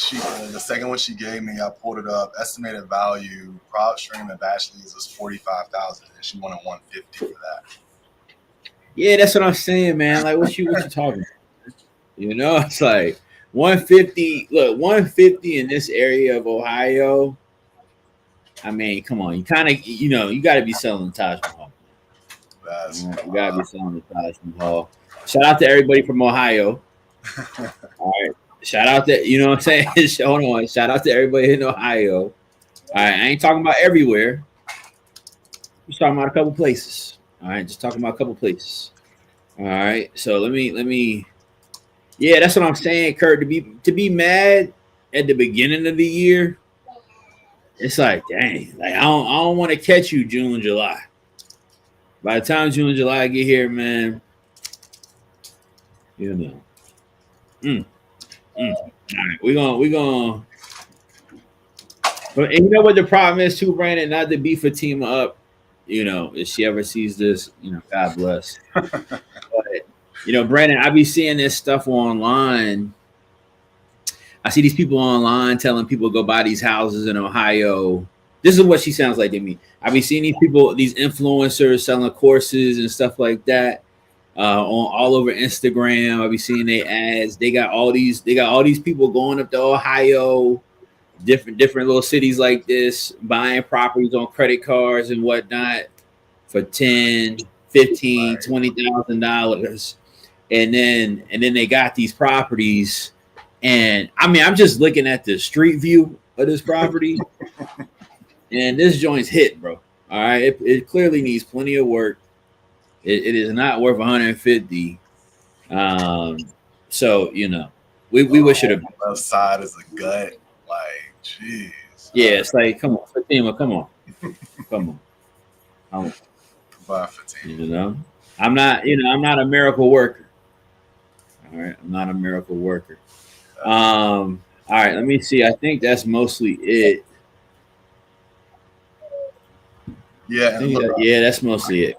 the second one she gave me, I pulled it up. Estimated value, PropStream and Batchley's was $45,000, and she wanted $150 for that. Yeah, that's what I'm saying, man. Like, what you talking about? It's like 150. Look, 150 in this area of Ohio. I mean, come on. You kind of, you got to be selling the Taj Mahal. You got to be selling the Taj Mahal. Shout out to everybody from Ohio. All right. Shout out to, what I'm saying? Hold on. Shout out to everybody in Ohio. All right. I ain't talking about everywhere. Just talking about a couple places. All right. Just talking about a couple places. All right. So let me. Yeah, that's what I'm saying, Kurt. To be mad at the beginning of the year, it's like, dang, like I don't want to catch you June, July. By the time June, July get here, man, All right, we're gonna. But and you know what the problem is too, Brandon? Not to beat Fatima up, if she ever sees this, God bless. But Brandon, I be seeing this stuff online. I see these people online telling people to go buy these houses in Ohio. This is what she sounds like to me. I be seeing these people, these influencers selling courses and stuff like that on all over Instagram. I be seeing their ads. They got all these people going up to Ohio, different little cities like this, buying properties on credit cards and whatnot for $10,000, $15,000, $20,000. And then they got these properties. And I mean, I'm just looking at the street view of this property. And this joint's hit, bro. All right. It clearly needs plenty of work. It is not worth 150. So, we wish it have been. Left side is a gut. Like, jeez. Yeah, it's like, come on, Fatima, come on. Come on. Goodbye, Fatima. I'm not a miracle worker. All right. I'm not a miracle worker. All right, let me see. I think that's mostly it. Yeah, that's mostly it.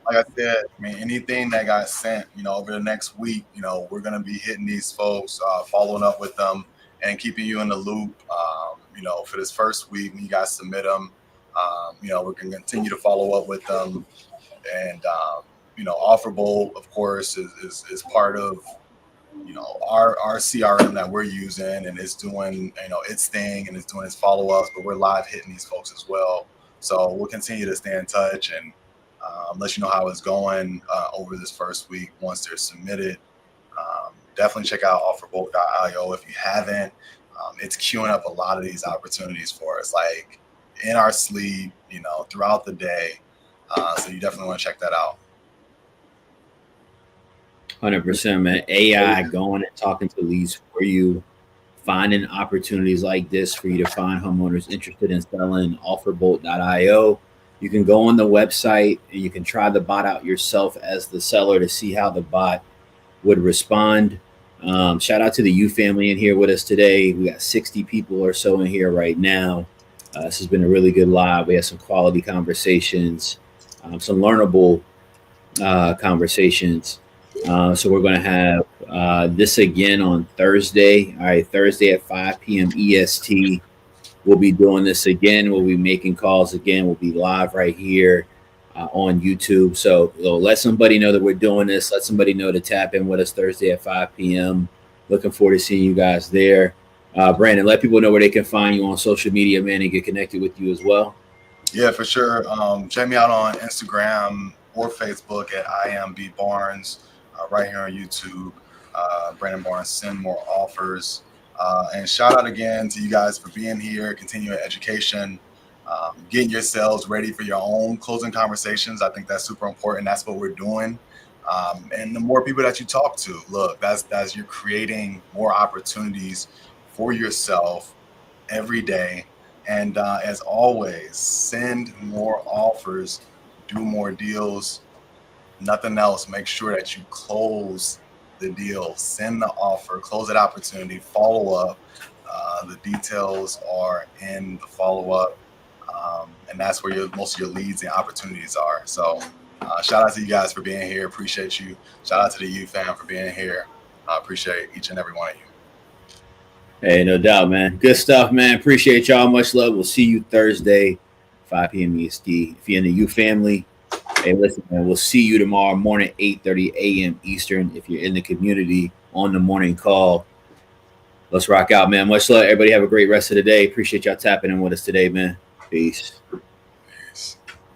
Like I said, I mean, anything that got sent, over the next week, we're gonna be hitting these folks, following up with them, and keeping you in the loop. For this first week, when you guys submit them, we're gonna continue to follow up with them, and Offer Bolt, of course, is part of our CRM that we're using, and it's doing, its thing, and it's doing its follow-ups, but we're live hitting these folks as well. So we'll continue to stay in touch and let you know how it's going over this first week once they're submitted. Definitely check out offerbolt.io if you haven't. It's queuing up a lot of these opportunities for us, like in our sleep, throughout the day. So you definitely want to check that out. 100%, man. AI going and talking to leads for you, finding opportunities like this for you to find homeowners interested in selling. Offerbolt.io. You can go on the website and you can try the bot out yourself as the seller to see how the bot would respond. Shout out to the U family in here with us today. We got 60 people or so in here right now. This has been a really good live. We had some quality conversations, some learnable conversations. So we're going to have this again on Thursday. All right, Thursday at 5 p.m. EST. We'll be doing this again. We'll be making calls again. We'll be live right here on YouTube. So let somebody know that we're doing this. Let somebody know to tap in with us Thursday at 5 p.m. Looking forward to seeing you guys there. Brandon, let people know where they can find you on social media, man, and get connected with you as well. Yeah, for sure. Check me out on Instagram or Facebook at IamBBarnes. Right here on YouTube, Brandon Barnes, Send More Offers. And shout out again to you guys for being here, continuing education, getting yourselves ready for your own closing conversations. I think that's super important. That's what we're doing. And the more people that you talk to, look, that's you're creating more opportunities for yourself every day. And as always, send more offers, do more deals. Nothing else. Make sure that you close the deal, send the offer, close that opportunity, follow up. The details are in the follow up, and that's where most of your leads and opportunities are. So, shout out to you guys for being here. Appreciate you. Shout out to the U fam for being here. I appreciate each and every one of you. Hey, no doubt, man. Good stuff, man. Appreciate y'all. Much love. We'll see you Thursday, 5 p.m. EST. If you're in the U family, hey, listen, man, we'll see you tomorrow morning, 8:30 a.m. Eastern. If you're in the community on the morning call, let's rock out, man. Much love. Everybody have a great rest of the day. Appreciate y'all tapping in with us today, man. Peace.